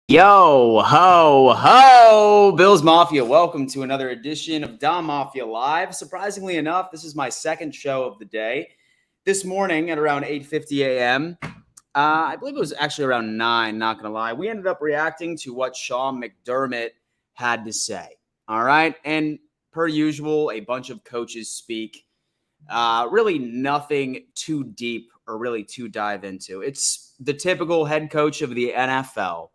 Yo, ho, ho, Bills Mafia. Welcome to another edition of Dom Mafia Live. Surprisingly enough, this is my second show of the day. This morning at around 8:50 a.m., I believe it was actually around 9, not going to lie, we ended up reacting to what Sean McDermott had to say. All right? And per usual, a bunch of coaches speak. Really nothing too deep or really too dive into. It's the typical head coach of the NFL.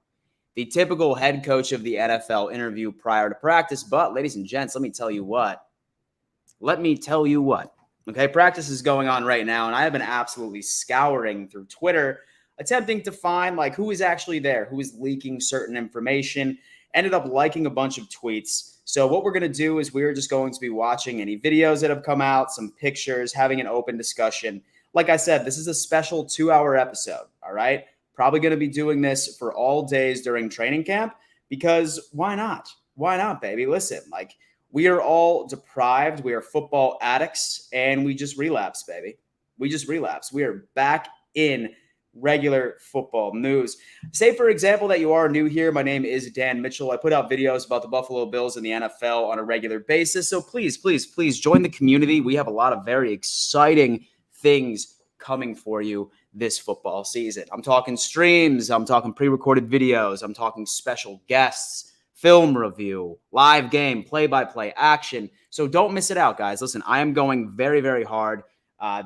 The typical head coach of the NFL interview prior to practice. But, ladies and gents, let me tell you what. Okay, practice is going on right now, and I have been absolutely scouring through Twitter, attempting to find, who is actually there, who is leaking certain information. Ended up liking a bunch of tweets. So what we're going to do is we're just going to be watching any videos that have come out, some pictures, having an open discussion. Like I said, this is a special 2-hour episode, all right? Probably going to be doing this for all days during training camp because why not? Why not, baby? Listen, we are all deprived. We are football addicts, and we just relapse, baby. We just relapse. We are back in regular football news. Say, for example, that you are new here. My name is Dan Mitchell. I put out videos about the Buffalo Bills and the NFL on a regular basis. So please, please, please join the community. We have a lot of very exciting things coming for you this football season. I'm talking streams. I'm talking pre-recorded videos. I'm talking special guests, film review, live game, play-by-play action. So don't miss it out, guys. Listen, I am going very, very hard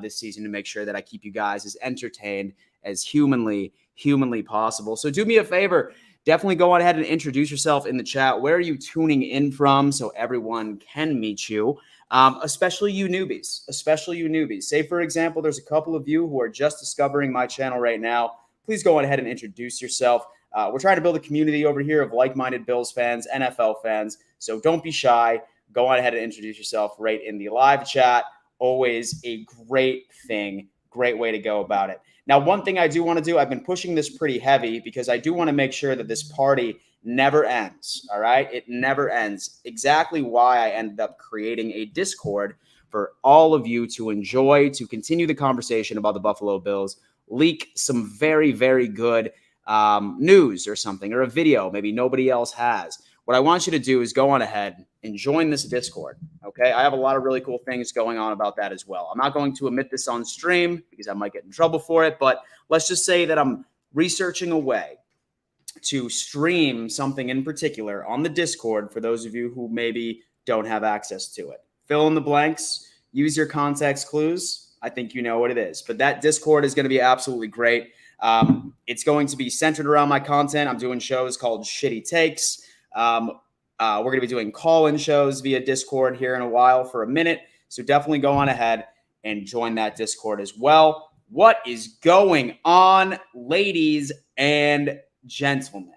this season to make sure that I keep you guys as entertained as humanly possible. So do me a favor. Definitely go on ahead and introduce yourself in the chat. Where are you tuning in from so everyone can meet you? Especially you newbies. Say, for example, there's a couple of you who are just discovering my channel right now. Please go on ahead and introduce yourself. We're trying to build a community over here of like-minded Bills fans, NFL fans. So don't be shy. Go on ahead and introduce yourself right in the live chat. Always a great thing. Great way to go about it. Now, one thing I do want to do, I've been pushing this pretty heavy because I do want to make sure that this party never ends, all right? It never ends. Exactly why I ended up creating a Discord for all of you to enjoy, to continue the conversation about the Buffalo Bills, leak some very, very good news or something, or a video maybe nobody else has. What I want you to do is go on ahead and join this Discord, okay? I have a lot of really cool things going on about that as well. I'm not going to admit this on stream because I might get in trouble for it, but let's just say that I'm researching a way to stream something in particular on the Discord for those of you who maybe don't have access to it. Fill in the blanks, use your context clues. I think you know what it is, but that Discord is going to be absolutely great. It's going to be centered around my content. I'm doing shows called Shitty Takes. We're going to be doing call-in shows via Discord here in a while for a minute. So definitely go on ahead and join that Discord as well. What is going on, ladies and gentlemen?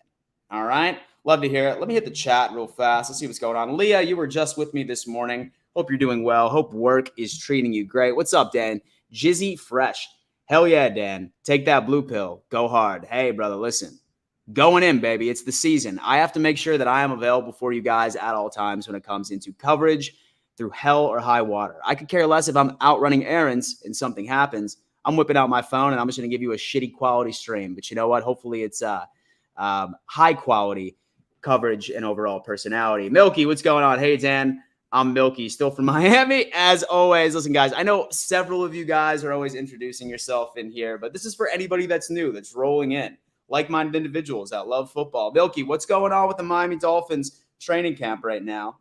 All right. Love to hear it. Let me hit the chat real fast. Let's see what's going on. Leah, you were just with me this morning. Hope you're doing well. Hope work is treating you great. What's up, Dan? Jizzy Fresh. Hell yeah, Dan. Take that blue pill. Go hard. Hey, brother, listen. Going in, baby. It's the season. I have to make sure that I am available for you guys at all times when it comes into coverage through hell or high water. I could care less if I'm out running errands and something happens. I'm whipping out my phone and I'm just going to give you a shitty quality stream. But you know what? Hopefully it's high quality coverage and overall personality. Milky, what's going on? Hey, Dan. I'm Milky, still from Miami, as always. Listen, guys, I know several of you guys are always introducing yourself in here, but this is for anybody that's new, that's rolling in, like-minded individuals that love football. Milky, what's going on with the Miami Dolphins training camp right now?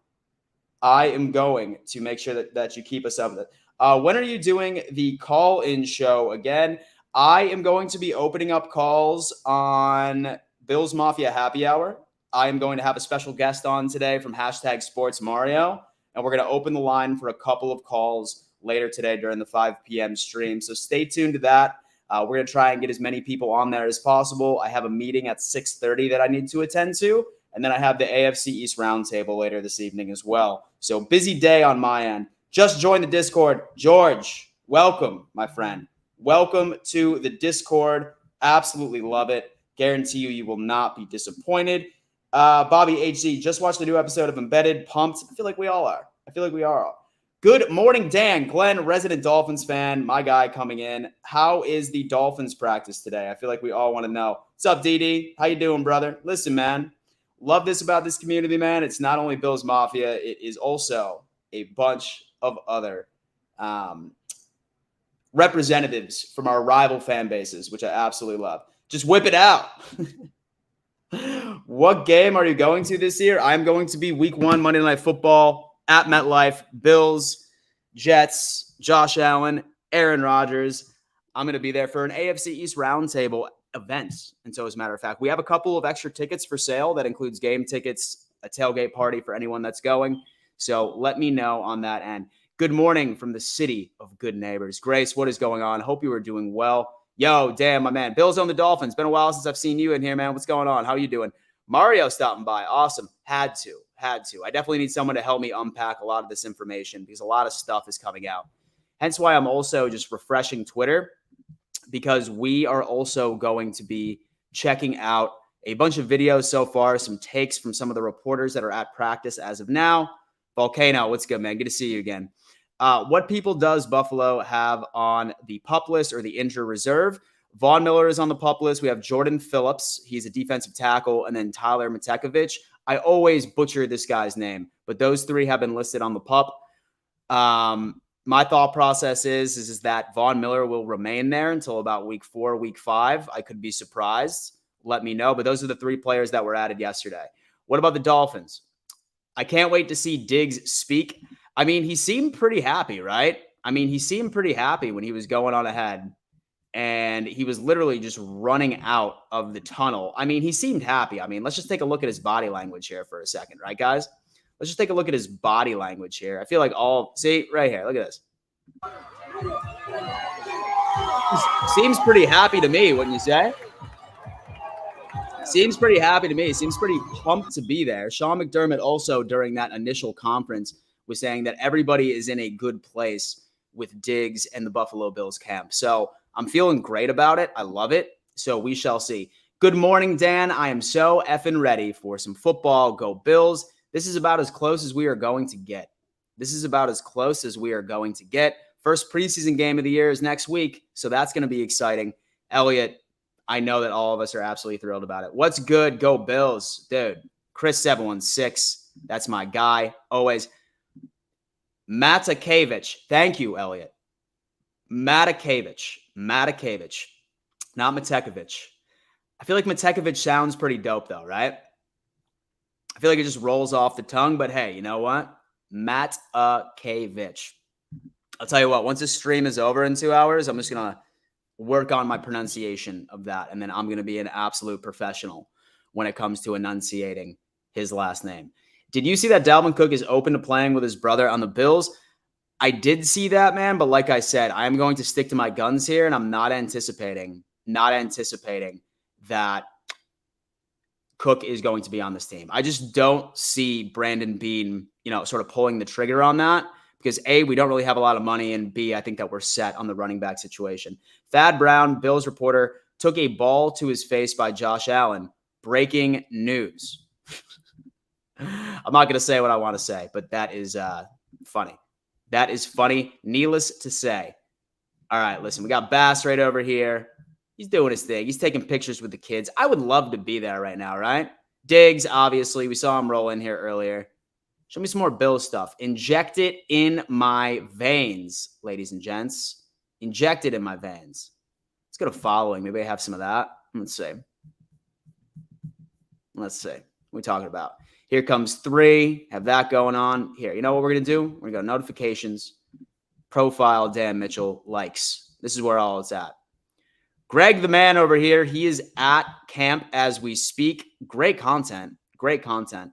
I am going to make sure that you keep us up with it. When are you doing the call-in show again? I am going to be opening up calls on Bills Mafia Happy Hour. I am going to have a special guest on today from #SportsMario. And we're going to open the line for a couple of calls later today during the 5 p.m. stream. So stay tuned to that. We're going to try and get as many people on there as possible. I have a meeting at 6:30 that I need to attend to. And then I have the AFC East Roundtable later this evening as well. So busy day on my end. Just join the Discord. George, welcome, my friend. Welcome to the Discord. Absolutely love it. Guarantee you will not be disappointed. Bobby HC, just watched the new episode of Embedded. Pumped. I feel like we all are. Good morning, Dan. Glenn, resident Dolphins fan, my guy coming in. How is the Dolphins practice today? I feel like we all want to know. What's up, DD? How you doing, brother? Listen, man. Love this about this community, man. It's not only Bills Mafia. It is also a bunch of other representatives from our rival fan bases, which I absolutely love. Just whip it out. What game are you going to this year? I'm going to be week 1 Monday Night Football at MetLife. Bills, Jets, Josh Allen, Aaron Rodgers. I'm going to be there for an AFC East Roundtable event. And so as a matter of fact, we have a couple of extra tickets for sale. That includes game tickets, a tailgate party for anyone that's going. So let me know on that end. Good morning from the city of good neighbors. Grace, what is going on? Hope you are doing well. Yo, damn, my man. Bills on the Dolphins. Been a while since I've seen you in here, man. What's going on? How are you doing? Mario stopping by. Awesome. Had to. I definitely need someone to help me unpack a lot of this information because a lot of stuff is coming out. Hence why I'm also just refreshing Twitter, because we are also going to be checking out a bunch of videos so far, some takes from some of the reporters that are at practice as of now. Volcano, what's good, man? Good to see you again. What people does Buffalo have on the PUP list or the injured reserve? Von Miller is on the PUP list. We have Jordan Phillips. He's a defensive tackle. And then Tyler Matekovich. I always butcher this guy's name, but those 3 have been listed on the PUP. My thought process is that Von Miller will remain there until about week 4, week 5. I could be surprised. Let me know. But those are the 3 players that were added yesterday. What about the Dolphins? I can't wait to see Diggs speak. I mean, he seemed pretty happy, right? He seemed pretty happy when he was going on ahead and he was literally just running out of the tunnel. He seemed happy. Let's just take a look at his body language here for a second, right, guys? Let's just take a look at his body language here. I feel like see right here, look at this. He seems pretty happy to me, wouldn't you say? Seems pretty happy to me. Seems pretty pumped to be there. Sean McDermott also during that initial conference was saying that everybody is in a good place with Diggs and the Buffalo Bills camp. So I'm feeling great about it. I love it. So we shall see. Good morning, Dan. I am so effing ready for some football. Go Bills. This is about as close as we are going to get. First preseason game of the year is next week. So that's going to be exciting. Elliot, I know that all of us are absolutely thrilled about it. What's good? Go Bills. Dude, Chris 716. That's my guy. Always. Matakevich. Thank you, Elliot. Matakevich. Not Matekovich. I feel like Matekovich sounds pretty dope, though, right? I feel like it just rolls off the tongue, but hey, you know what? Matakevich. I'll tell you what, once this stream is over in 2 hours, I'm just going to work on my pronunciation of that, and then I'm going to be an absolute professional when it comes to enunciating his last name. Did you see that Dalvin Cook is open to playing with his brother on the Bills? I did see that, man, but like I said, I'm going to stick to my guns here, and I'm not anticipating that Cook is going to be on this team. I just don't see Brandon Beane, sort of pulling the trigger on that because A, we don't really have a lot of money, and B, I think that we're set on the running back situation. Thad Brown, Bills reporter, took a ball to his face by Josh Allen. Breaking news. I'm not going to say what I want to say, but that is funny. That is funny. Needless to say, All right, listen, we got Bass right over here. He's doing his thing. He's taking pictures with the kids. I would love to be there right now, right? Diggs, obviously. We saw him roll in here earlier. Show me some more Bill stuff. Inject it in my veins, ladies and gents. Inject it in my veins. Let's go to following. Maybe I have some of that. Let's see. What are we talking about? Here comes 3. Have that going on. Here, you know what we're going to do? We're going to go notifications, profile, Dan Mitchell, likes. This is where all it's at. Greg, the man over here, he is at camp as we speak. Great content. Great content.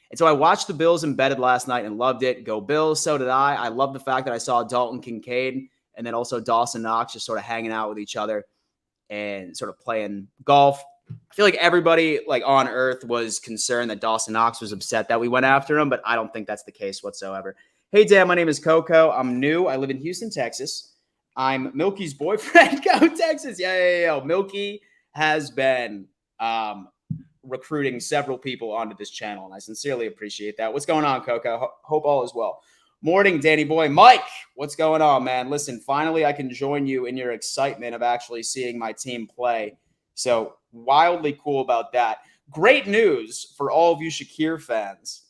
And so I watched the Bills embedded last night and loved it. Go Bills. So did I. I love the fact that I saw Dalton Kincaid and then also Dawson Knox just sort of hanging out with each other and sort of playing golf. I feel like everybody on earth was concerned that Dawson Knox was upset that we went after him, but I don't think that's the case whatsoever. Hey, Dan, my name is Coco. I'm new. I live in Houston, Texas. I'm Milky's boyfriend. Go Texas. Yeah. Milky has been recruiting several people onto this channel, and I sincerely appreciate that. What's going on, Coco? Hope all is well. Morning, Danny boy. Mike, what's going on, man? Listen, finally I can join you in your excitement of actually seeing my team play. So wildly cool about that. Great news for all of you Shakir fans.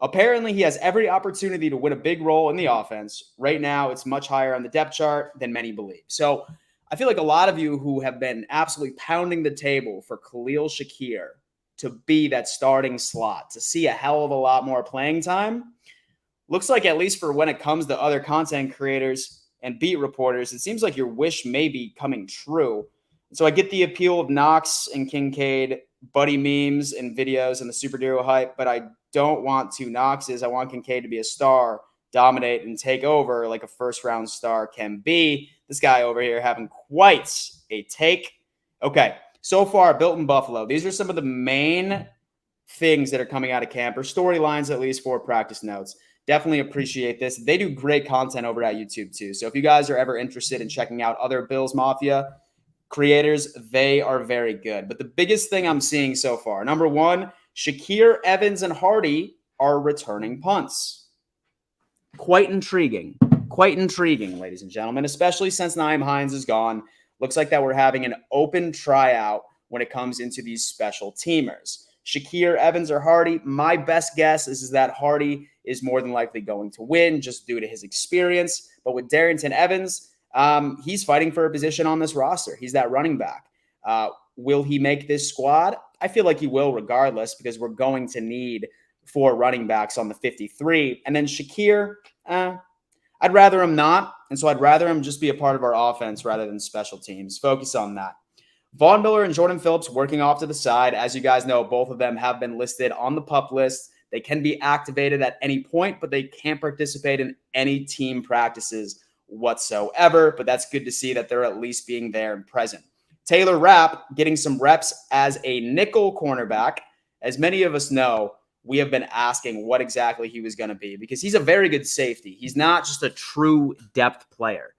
Apparently, he has every opportunity to win a big role in the offense. Right now, it's much higher on the depth chart than many believe. So I feel like a lot of you who have been absolutely pounding the table for Khalil Shakir to be that starting slot, to see a hell of a lot more playing time, looks like, at least for when it comes to other content creators and beat reporters, it seems like your wish may be coming true. So I get the appeal of Knox and Kincaid, buddy memes and videos and the superhero hype, but I don't want two Knoxes. I want Kincaid to be a star, dominate, and take over like a first-round star can be. This guy over here having quite a take. Okay, so far, Built in Buffalo. These are some of the main things that are coming out of camp, or storylines at least, for practice notes. Definitely appreciate this. They do great content over at YouTube too. So if you guys are ever interested in checking out other Bills Mafia creators, they are very good. But the biggest thing I'm seeing so far, number one, Shakir, Evans, and Hardy are returning punts. Quite intriguing, ladies and gentlemen, especially since Nyheim Hines is gone. Looks like that we're having an open tryout when it comes into these special teamers. Shakir, Evans, or Hardy, my best guess is that Hardy is more than likely going to win just due to his experience. But with Darrington Evans, he's fighting for a position on this roster. He's that running back. Will he make this squad? I feel like he will regardless, because we're going to need 4 running backs on the 53. And then Shakir, I'd rather him not. And so I'd rather him just be a part of our offense rather than special teams. Focus on that. Von Miller and Jordan Phillips working off to the side. As you guys know, both of them have been listed on the PUP list. They can be activated at any point, but they can't participate in any team practices whatsoever. But that's good to see that they're at least being there and present. Taylor Rapp getting some reps as a nickel cornerback. As many of us know, we have been asking what exactly he was going to be, because he's a very good safety. He's not just a true depth player.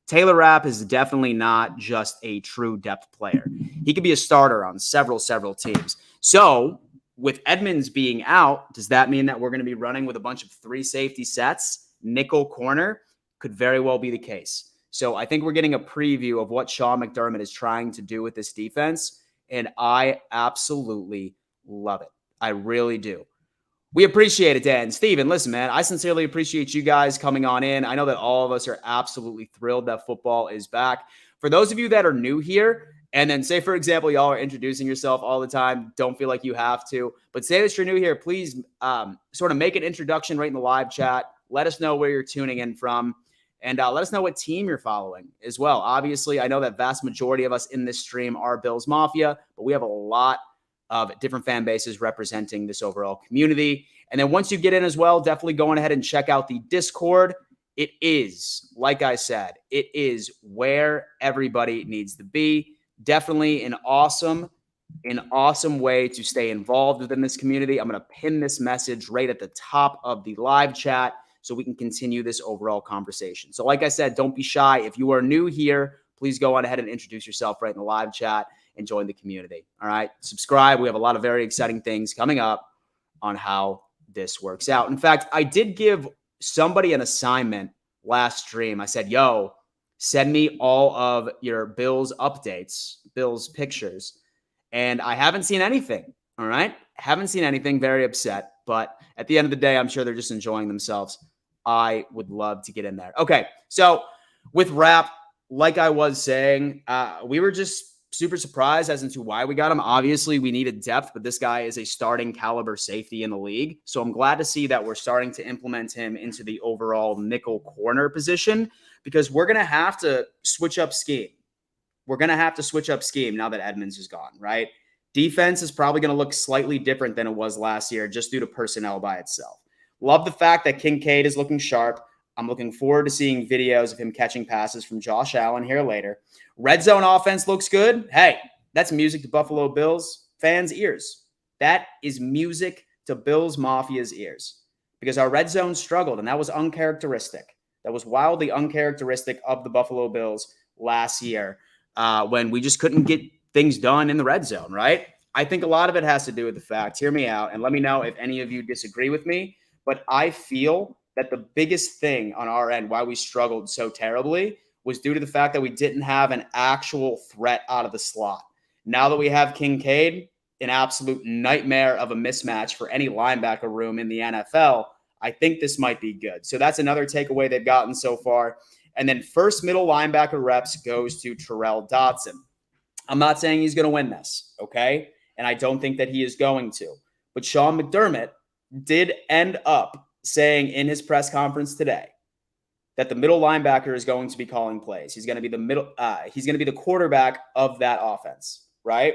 Taylor Rapp is definitely not just a true depth player. He could be a starter on several teams. So with Edmonds being out, does that mean that we're going to be running with a bunch of 3 safety sets? Nickel corner could very well be the case. So I think we're getting a preview of what Sean McDermott is trying to do with this defense, and I absolutely love it. I really do. We appreciate it, Dan. Steven, listen, man, I sincerely appreciate you guys coming on in. I know that all of us are absolutely thrilled that football is back. For those of you that are new here, and then say, for example, y'all are introducing yourself all the time, don't feel like you have to, but say that you're new here, please sort of make an introduction right in the live chat. Let us know where you're tuning in from, and let us know what team you're following as well. Obviously, I know that vast majority of us in this stream are Bills Mafia, but we have a lot of different fan bases representing this overall community. And then once you get in as well, definitely go on ahead and check out the Discord. It is, like I said, it is where everybody needs to be. Definitely an awesome way to stay involved within this community. I'm going to pin this message right at the top of the live chat so we can continue this overall conversation. So like I said, don't be shy. If you are new here, please go on ahead and introduce yourself right in the live chat and join the community. All right. Subscribe. We have a lot of very exciting things coming up on how this works out. In fact, I did give somebody an assignment last stream. I said, yo, Send me all of your Bills updates, Bills pictures. And I haven't seen anything. All right. Haven't seen anything. Very upset. But at the end of the day, I'm sure they're just enjoying themselves. I would love to get in there. Okay. So with Rap, like I was saying, we were just super surprised as into why we got him. Obviously, we needed depth, but this guy is a starting caliber safety in the league. So I'm glad to see that we're starting to implement him into the overall nickel corner position, because we're going to have to switch up scheme. We're going to have to switch up scheme now that Edmonds is gone, right? Defense is probably going to look slightly different than it was last year just due to personnel by itself. Love the fact that Kincaid is looking sharp. I'm looking forward to seeing videos of him catching passes from Josh Allen here later. Red zone offense looks good. Hey, that's music to Buffalo Bills fans' ears. That is music to Bills Mafia's ears, because our red zone struggled, and that was uncharacteristic. That was wildly uncharacteristic of the Buffalo Bills last year when we just couldn't get things done in the red zone, right? I think a lot of it has to do with the fact, hear me out, and let me know if any of you disagree with me, but I feel that the biggest thing on our end, why we struggled so terribly, was due to the fact that we didn't have an actual threat out of the slot. Now that we have Kincaid, an absolute nightmare of a mismatch for any linebacker room in the NFL, I think this might be good. So that's another takeaway they've gotten so far. And then first middle linebacker reps goes to Terrell Dotson. I'm not saying he's going to win this, okay? And I don't think that he is going to. But Sean McDermott did end up saying in his press conference today that the middle linebacker is going to be calling plays. He's going to be he's going to be the quarterback of that offense, right?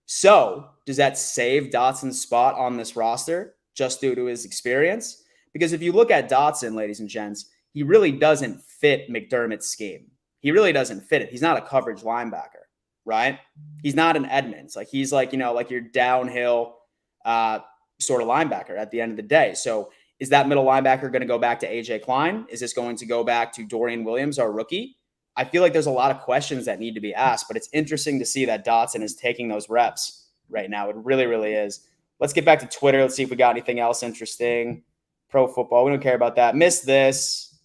So does that save Dotson's spot on this roster just due to his experience? Because if you look at Dotson, ladies and gents, he really doesn't fit McDermott's scheme. He really doesn't fit it. He's not a coverage linebacker, right? He's not an Edmonds. Like he's like, like your downhill sort of linebacker at the end of the day. So is that middle linebacker going to go back to AJ Klein? Is this going to go back to Dorian Williams, our rookie? I feel like there's a lot of questions that need to be asked, but it's interesting to see that Dotson is taking those reps right now. It really, really is. Let's get back to Twitter. Let's see if we got anything else interesting. Pro football. We don't care about that. Miss this.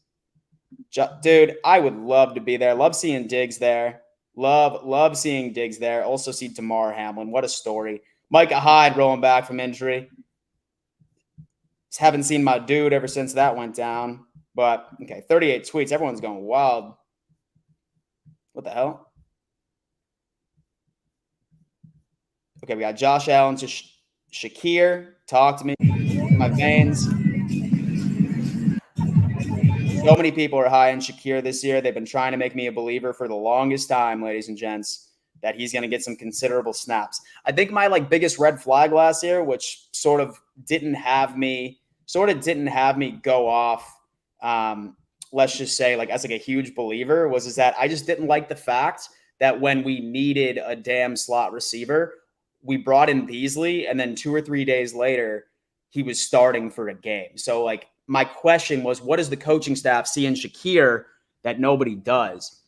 Dude, I would love to be there. Love seeing Diggs there. Love seeing Diggs there. Also see Damar Hamlin. What a story. Micah Hyde rolling back from injury. Just haven't seen my dude ever since that went down. But, okay, 38 tweets. Everyone's going wild. What the hell? Okay, we got Josh Allen to Shakir. Talk to me. My veins. So many people are high on Shakir this year. They've been trying to make me a believer for the longest time, ladies and gents, that he's going to get some considerable snaps. I think my biggest red flag last year, which sort of didn't have me go off, let's just say as a huge believer, is that I just didn't like the fact that when we needed a damn slot receiver, we brought in Beasley, and then 2 or 3 days later, he was starting for a game. So my question was, what does the coaching staff see in Shakir that nobody does?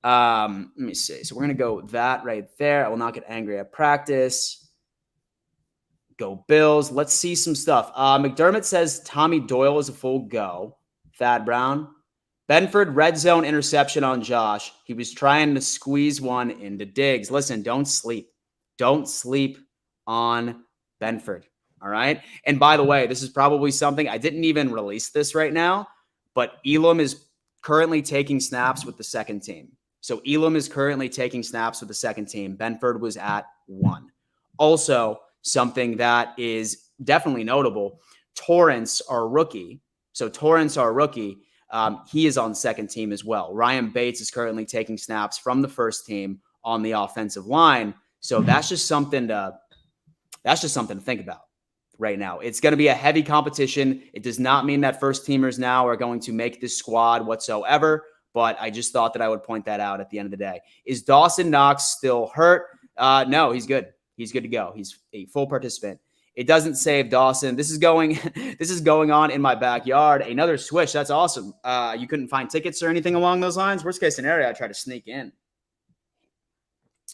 Let me see. So we're going to go that right there. I will not get angry at practice. Go Bills. Let's see some stuff. McDermott says Tommy Doyle is a full go. Thad Brown. Benford, red zone interception on Josh. He was trying to squeeze one into Diggs. Listen, don't sleep. Don't sleep on Benford. All right. And by the way, this is probably something I didn't even release this right now, but Elam is currently taking snaps with the second team. So Elam is currently taking snaps with the second team. Benford was at 1. Also, something that is definitely notable, Torrance, our rookie. So Torrance, our rookie, he is on second team as well. Ryan Bates is currently taking snaps from the first team on the offensive line. So that's just something to think about right now. It's going to be a heavy competition. It does not mean that first teamers now are going to make this squad whatsoever, but I just thought that I would point that out at the end of the day. Is Dawson Knox still hurt? No, he's good. He's good to go. He's a full participant. It doesn't save Dawson. This is going on in my backyard. Another switch. That's awesome. You couldn't find tickets or anything along those lines? Worst case scenario, I try to sneak in.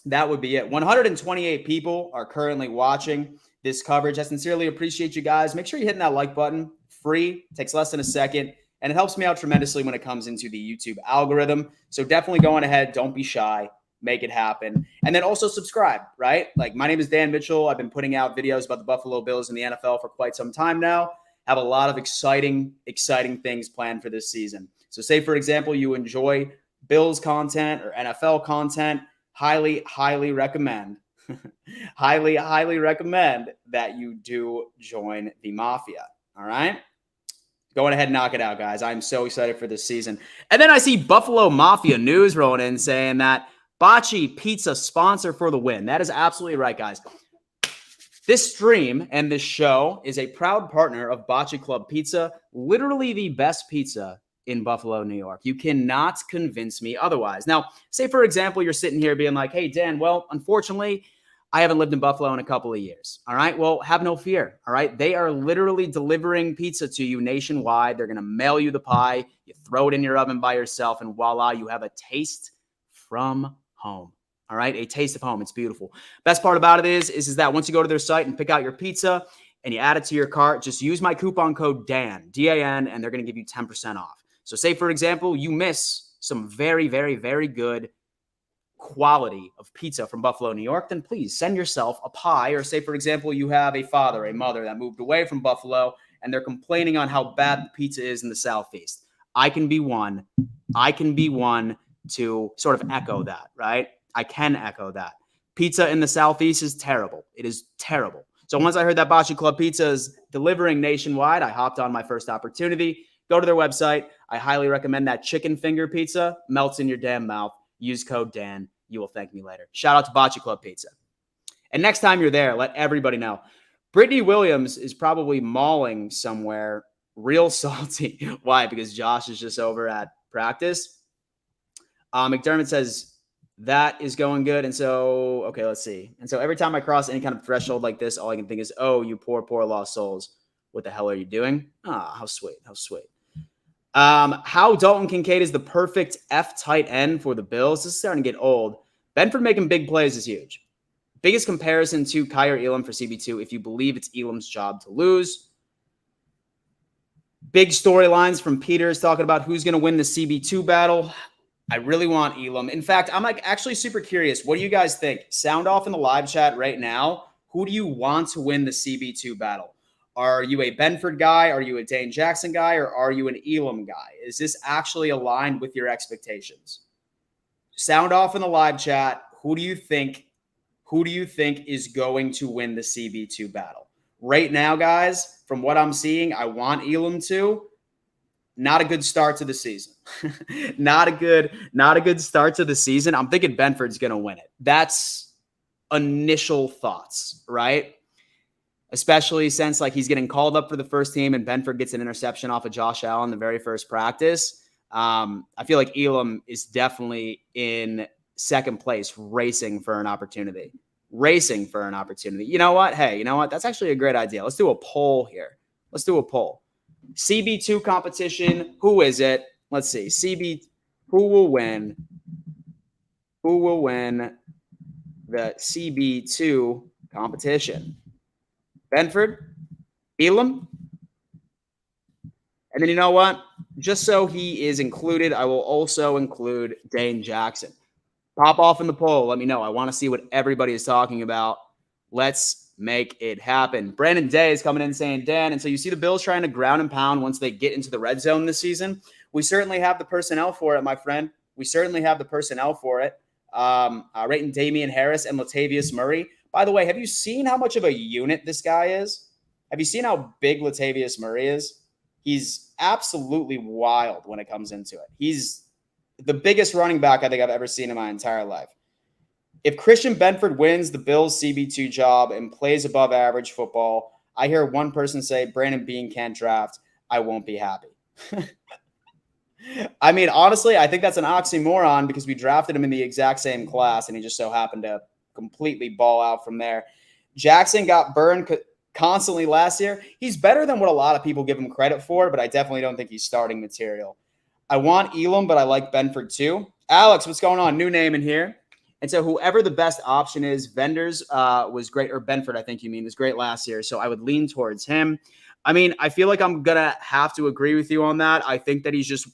That would be it. 128 people are currently watching this coverage. I sincerely appreciate you guys. Make sure you're hitting that like button. Free. Takes less than a second. and it helps me out tremendously when it comes into the YouTube algorithm. So definitely go on ahead. Don't be shy. Make it happen. And then also subscribe, right? Like, my name is Dan Mitchell. I've been putting out videos about the Buffalo Bills in the NFL for quite some time now. Have a lot of exciting things planned for this season. So say, for example, you enjoy Bills content or NFL content, highly recommend, highly recommend that you do join the Mafia. All right? Go on ahead and knock it out, guys. I'm so excited for this season. And then I see Buffalo Mafia News rolling in saying that Bocce Pizza sponsor for the win. That is absolutely right, guys. This stream and this show is a proud partner of Bocce Club Pizza, literally the best pizza in Buffalo, New York. You cannot convince me otherwise. Now, say, for example, you're sitting here being like, hey, Dan, well, unfortunately, I haven't lived in Buffalo in a couple of years. All right. Well, have no fear. All right. They are literally delivering pizza to you nationwide. They're going to mail you the pie. You throw it in your oven by yourself, and voila, you have a taste from home. All right. A taste of home. It's beautiful. Best part about it is that once you go to their site and pick out your pizza and you add it to your cart, just use my coupon code DAN, D-A-N, and they're going to give you 10% off. So say, for example, you miss some very good quality of pizza from Buffalo, New York, then please send yourself a pie. Or say, for example, you have a father, a mother that moved away from Buffalo and they're complaining on how bad the pizza is in the Southeast. I can be one to sort of echo that, right? I can echo that. Pizza in the Southeast is terrible. It is terrible. So once I heard that Bocce Club Pizza is delivering nationwide, I hopped on my first opportunity. Go to their website. I highly recommend that chicken finger pizza. Melts in your damn mouth. Use code Dan. You will thank me later. Shout out to Bocce Club Pizza. And next time you're there, let everybody know. Brittany Williams is probably mauling somewhere real salty. Why? Because Josh is just over at practice. McDermott says that is going good. And so, okay, let's see. And so every time I cross any kind of threshold like this, all I can think is, oh, you poor lost souls. What the hell are you doing? Ah, how sweet. How sweet. How Dalton Kincaid is the perfect F tight end for the Bills. This is starting to get old. Benford making big plays is huge. Biggest comparison to Kyer Elam for CB2 if you believe it's Elam's job to lose. Big storylines from Peters talking about who's going to win the CB2 battle. I really want Elam. In fact, I'm actually super curious. What do you guys think? Sound off in the live chat right now. Who do you want to win the CB2 battle? Are you a Benford guy? Are you a Dane Jackson guy? Or are you an Elam guy? Is this actually aligned with your expectations? Sound off in the live chat. Who do you think is going to win the CB2 battle? Right now, guys, from what I'm seeing, I want Elam to. Not a good start to the season. Not a good start to the season. I'm thinking Benford's going to win it. That's initial thoughts, right? Especially since he's getting called up for the first team and Benford gets an interception off of Josh Allen the very first practice. I feel like Elam is definitely in second place, racing for an opportunity. You know what? Hey, you know what? That's actually a great idea. Let's do a poll here. CB2 competition. Who is it? Let's see. Who will win the CB2 competition? Benford, Elam, and then you know what? Just so he is included, I will also include Dane Jackson. Pop off in the poll. Let me know. I want to see what everybody is talking about. Let's make it happen. Brandon Day is coming in saying, Dan, and so you see the Bills trying to ground and pound once they get into the red zone this season. We certainly have the personnel for it, my friend. We certainly have the personnel for it. Right in Damian Harris and Latavius Murray. By the way, have you seen how much of a unit this guy is? Have you seen how big Latavius Murray is? He's absolutely wild when it comes into it. He's the biggest running back I think I've ever seen in my entire life. If Christian Benford wins the Bills CB2 job and plays above average football, I hear one person say Brandon Beane can't draft. I won't be happy. I mean, honestly, I think that's an oxymoron because we drafted him in the exact same class and he just so happened to completely ball out from there. Jackson got burned constantly last year. He's better than what a lot of people give him credit for, but I definitely don't think he's starting material. I want Elam, but I like Benford too. Alex, what's going on? New name in here. And so whoever the best option is, Vendors was great, or Benford, I think you mean, was great last year. So I would lean towards him. I mean, I feel like I'm going to have to agree with you on that. I think that he's just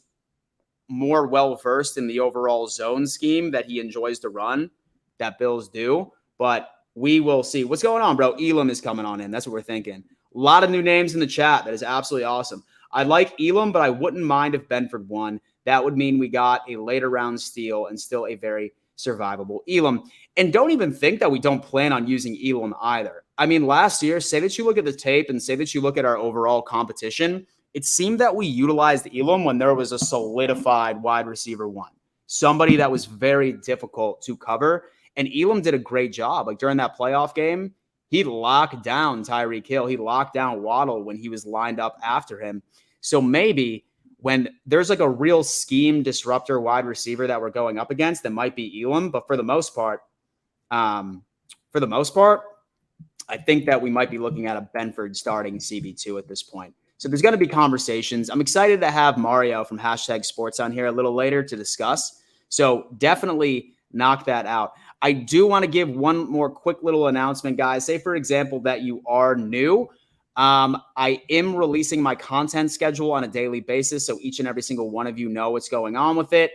more well-versed in the overall zone scheme that he enjoys to run, that Bills do. But we will see. What's going on, bro? Elam is coming on in. That's what we're thinking. A lot of new names in the chat. That is absolutely awesome. I like Elam, but I wouldn't mind if Benford won. That would mean we got a later round steal and still a very survivable Elam. And don't even think that we don't plan on using Elam either. I mean, last year, say that you look at the tape and say that you look at our overall competition, it seemed that we utilized Elam when there was a solidified wide receiver one, somebody that was very difficult to cover. And Elam did a great job. Like during that playoff game, he locked down Tyreek Hill. He locked down Waddle when he was lined up after him. So maybe when there's like a real scheme disruptor wide receiver that we're going up against, that might be Elam. But for the most part, I think that we might be looking at a Benford starting CB2 at this point. So there's going to be conversations. I'm excited to have Mario from #Sports on here a little later to discuss. So definitely knock that out. I do want to give one more quick little announcement, guys. Say, for example, that you are new. I am releasing my content schedule on a daily basis, so each and every single one of you know what's going on with it.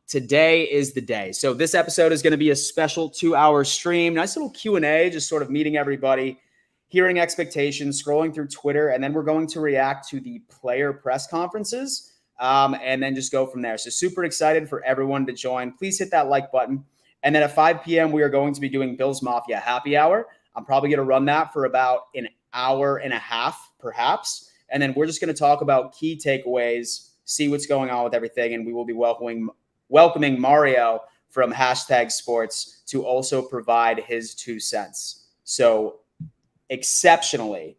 Today is the day. So this episode is going to be a special 2-hour stream. Nice little Q&A, just sort of meeting everybody, hearing expectations, scrolling through Twitter, and then we're going to react to the player press conferences, and then just go from there. So super excited for everyone to join. Please hit that like button. And then at 5 p.m., we are going to be doing Bills Mafia Happy Hour. I'm probably going to run that for about an hour and a half, perhaps. And then we're just going to talk about key takeaways, see what's going on with everything, and we will be welcoming Mario from #Sports to also provide his 2 cents. So exceptionally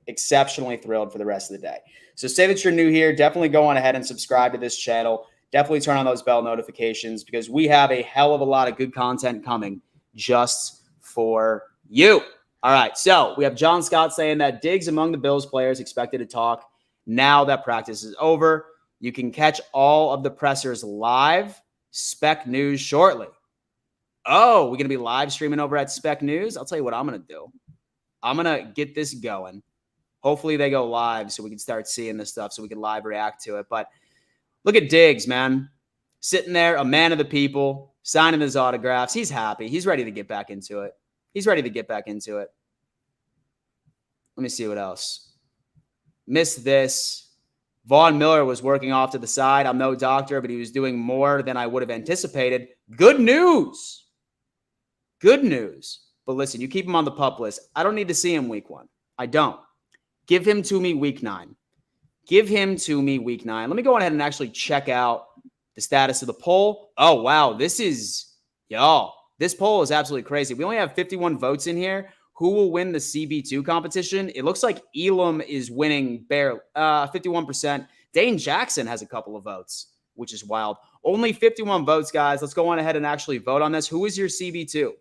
thrilled for the rest of the day. So say that you're new here, definitely go on ahead and subscribe to this channel. Definitely turn on those bell notifications because we have a hell of a lot of good content coming just for you. All right, so we have John Scott saying that Diggs among the Bills players expected to talk now that practice is over. You can catch all of the pressers live. Spec News shortly. Oh, we're going to be live streaming over at Spec News? I'll tell you what I'm going to do. I'm going to get this going. Hopefully they go live so we can start seeing this stuff so we can live react to it. But look at Diggs, man. Sitting there, a man of the people, signing his autographs. He's happy. He's ready to get back into it. Let me see what else. Missed this. Vaughn Miller was working off to the side. I'm no doctor, but he was doing more than I would have anticipated. Good news. But listen, you keep him on the PUP list. I don't need to see him week 1. I don't. Give him to me week 9. Let me go ahead and actually check out the status of the poll. Oh, wow. This poll is absolutely crazy. We only have 51 votes in here. Who will win the CB2 competition? It looks like Elam is winning barely, 51%. Dane Jackson has a couple of votes, which is wild. Only 51 votes, guys. Let's go on ahead and actually vote on this. Who is your CB2?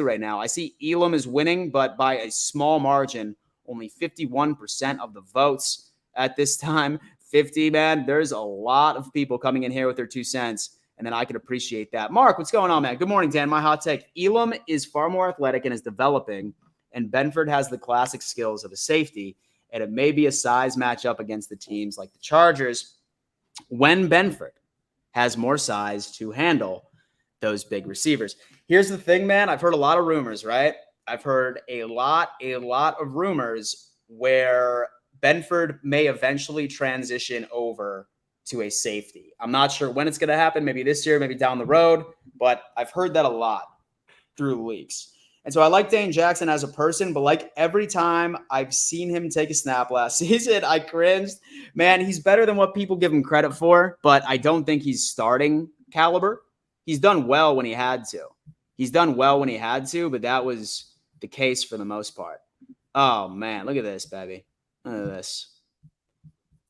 Right now? I see Elam is winning, but by a small margin, only 51% of the votes at this time. 50, man. There's a lot of people coming in here with their 2 cents. And then I could appreciate that. Mark, what's going on, man? Good morning, Dan. My hot take. Elam is far more athletic and is developing, and Benford has the classic skills of a safety, and it may be a size matchup against the teams like the Chargers when Benford has more size to handle those big receivers. Here's the thing, man. I've heard a lot of rumors, right? I've heard a lot of rumors where Benford may eventually transition over to a safety. I'm not sure when it's going to happen, maybe this year, maybe down the road, but I've heard that a lot through the leaks. And so I like Dane Jackson as a person, but like every time I've seen him take a snap last season, I cringed. Man, he's better than what people give him credit for, but I don't think he's starting caliber. He's done well when he had to. But that was the case for the most part. Oh, man, look at this, baby. Look at this.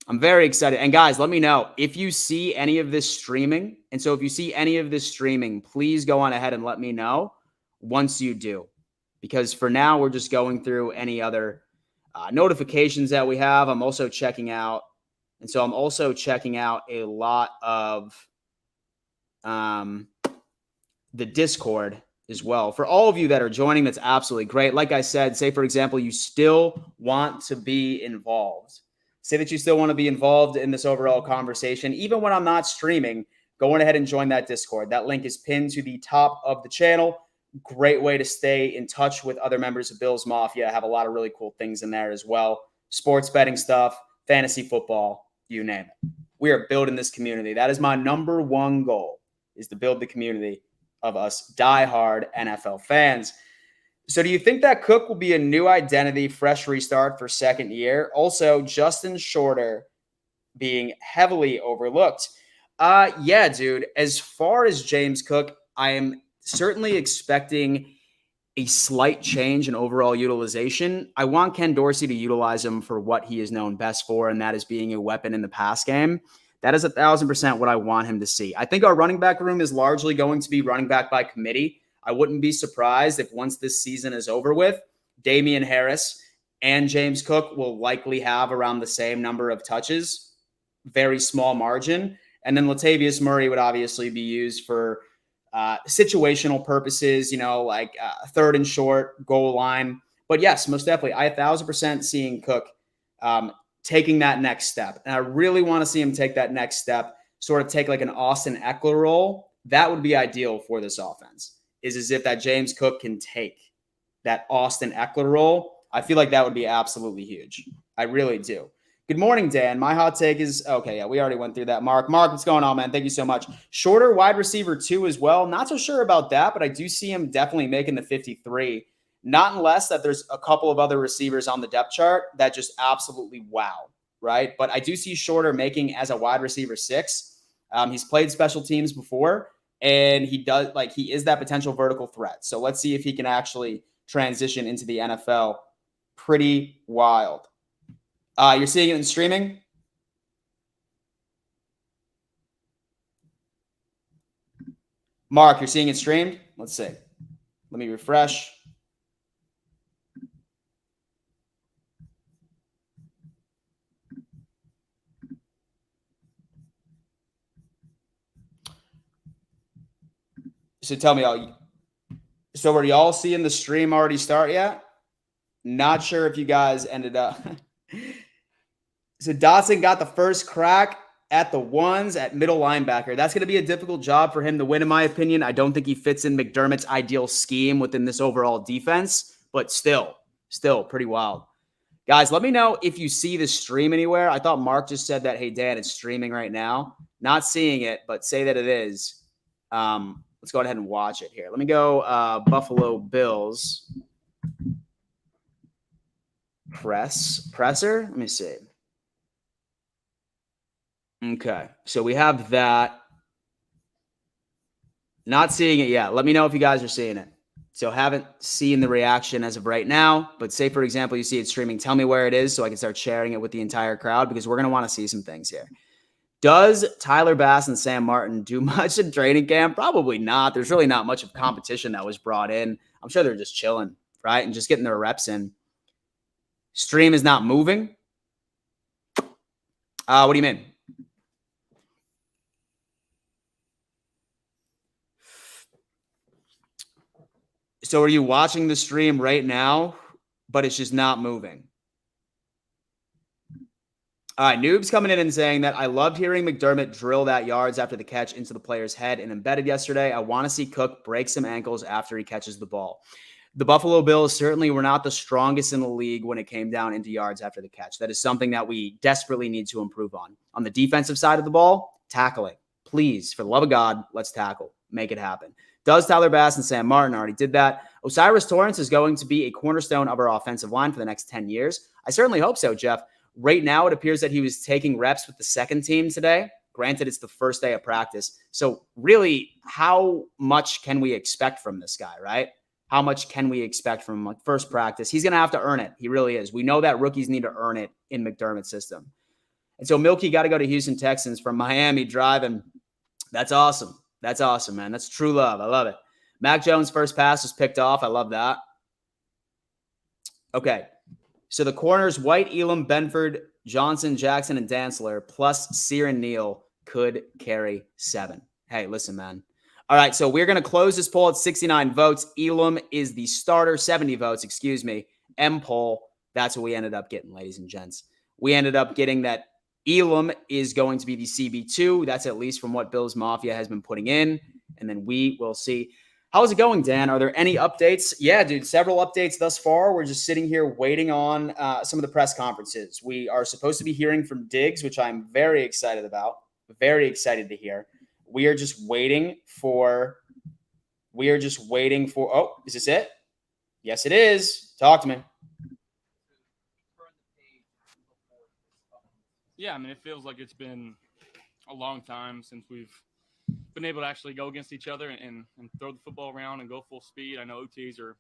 I'm very excited. And guys, let me know if you see any of this streaming. And so if you see any of this streaming, please go on ahead and let me know once you do. Because for now, we're just going through any other notifications that we have. I'm also checking out. And so I'm also checking out a lot of the Discord as well. For all of you that are joining, that's absolutely great. Like I said, say, for example, you still want to be involved. Say that you still want to be involved in this overall conversation. Even when I'm not streaming, go on ahead and join that Discord. That link is pinned to the top of the channel. Great way to stay in touch with other members of Bills Mafia. I have a lot of really cool things in there as well. Sports betting stuff, fantasy football, you name it. We are building this community. That is my number one goal, is to build the community of us diehard NFL fans. So do you think that Cook will be a new identity, fresh restart for second year? Also, Justin Shorter being heavily overlooked. Yeah, dude. As far as James Cook, I am certainly expecting a slight change in overall utilization. I want Ken Dorsey to utilize him for what he is known best for, and that is being a weapon in the pass game. That is 1,000% what I want him to see. I think our running back room is largely going to be running back by committee. I wouldn't be surprised if once this season is over with, Damian Harris and James Cook will likely have around the same number of touches, very small margin. And then Latavius Murray would obviously be used for situational purposes, like third and short, goal line. But yes, most definitely, I 1,000% seeing Cook taking that next step. And I really want to see him take that next step, sort of take like an Austin Eckler role. That would be ideal for this offense, is as if that James Cook can take that Austin Eckler role. I feel like that would be absolutely huge. I really do. Good morning, Dan. My hot take is, okay, yeah, we already went through that. Mark, what's going on, man? Thank you so much. Shorter wide receiver 2 as well. Not so sure about that, but I do see him definitely making the 53. Not unless that there's a couple of other receivers on the depth chart that just absolutely wow, right? But I do see Shorter making as a wide receiver 6. He's played special teams before, and he is that potential vertical threat. So let's see if he can actually transition into the NFL. Pretty wild. You're seeing it in streaming? Mark, you're seeing it streamed? Let's see. Let me refresh. So tell me, so are y'all seeing the stream already start yet? Not sure if you guys ended up. So Dotson got the first crack at the ones at middle linebacker. That's going to be a difficult job for him to win, in my opinion. I don't think he fits in McDermott's ideal scheme within this overall defense, but still pretty wild. Guys, let me know if you see the stream anywhere. I thought Mark just said that, hey, Dan, it's streaming right now. Not seeing it, but say that it is. Let's go ahead and watch it here. Let me go Buffalo Bills. Presser? Let me see. Okay, so we have that. Not seeing it yet. Let me know if you guys are seeing it. So haven't seen the reaction as of right now, but say, for example, you see it streaming. Tell me where it is so I can start sharing it with the entire crowd, because we're going to want to see some things here. Does Tyler Bass and Sam Martin do much in training camp? Probably not. There's really not much of competition that was brought in. I'm sure they're just chilling, right, and just getting their reps in. Stream is not moving. What do you mean? So are you watching the stream right now, but it's just not moving? All right, Noob's coming in and saying that I loved hearing McDermott drill that yards after the catch into the player's head and embedded yesterday. I want to see Cook break some ankles after he catches the ball. The Buffalo Bills certainly were not the strongest in the league when it came down into yards after the catch. That is something that we desperately need to improve on. On the defensive side of the ball, tackling. Please, for the love of God, let's tackle. Make it happen. Does Tyler Bass and Sam Martin already did that? Osiris Torrance is going to be a cornerstone of our offensive line for the next 10 years. I certainly hope so, Jeff. Right now, it appears that he was taking reps with the second team today. Granted, it's the first day of practice. So really, how much can we expect from this guy, right? How much can we expect from him? First practice? He's going to have to earn it. He really is. We know that rookies need to earn it in McDermott's system. And so Milky got to go to Houston Texans from Miami driving. That's awesome. That's awesome, man. That's true love. I love it. Mac Jones' first pass was picked off. I love that. Okay. So the corners, White, Elam, Benford, Johnson, Jackson, and Dantzler, plus Sear and Neal could carry 7. Hey, listen, man. All right, so we're going to close this poll at 69 votes. Elam is the starter, 70 votes, excuse me. M poll, that's what we ended up getting, ladies and gents. We ended up getting that Elam is going to be the CB2. That's at least from what Bills Mafia has been putting in. And then we will see. How's it going, Dan? Are there any updates? Yeah, dude, several updates thus far. We're just sitting here waiting on some of the press conferences. We are supposed to be hearing from Diggs, which I'm very excited about. Very excited to hear. We are just waiting for. Oh, is this it? Yes, it is. Talk to me. Yeah, I mean, it feels like it's been a long time since we've been able to actually go against each other and throw the football around and go full speed. I know OTAs are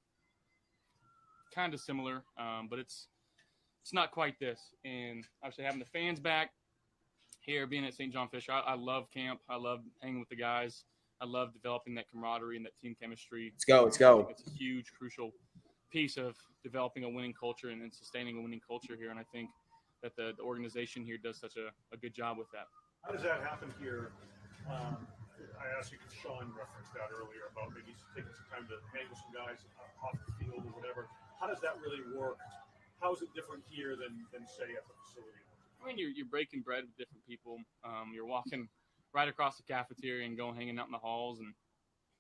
kind of similar, but it's not quite this. And obviously having the fans back here, being at St. John Fisher, I love camp. I love hanging with the guys. I love developing that camaraderie and that team chemistry. Let's go. Let's go. I think it's a huge, crucial piece of developing a winning culture and sustaining a winning culture here. And I think that the organization here does such a good job with that. How does that happen here? I asked you, Sean referenced that earlier about maybe taking some time to hang with some guys off the field or whatever. How does that really work? How is it different here than say, at the facility? I mean, you're breaking bread with different people. You're walking right across the cafeteria and going hanging out in the halls and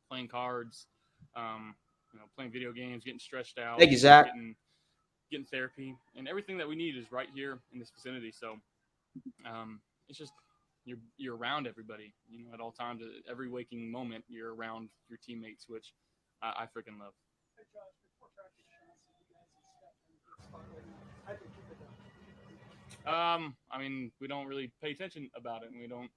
playing cards, playing video games, getting stretched out. Thank you, Zach. Getting therapy, and everything that we need is right here in this vicinity. So it's just you're around everybody, at all times. At every waking moment, you're around your teammates, which I freaking love. Hey, Josh, before practice, you guys see Stephon. I mean, we don't really pay attention about it, and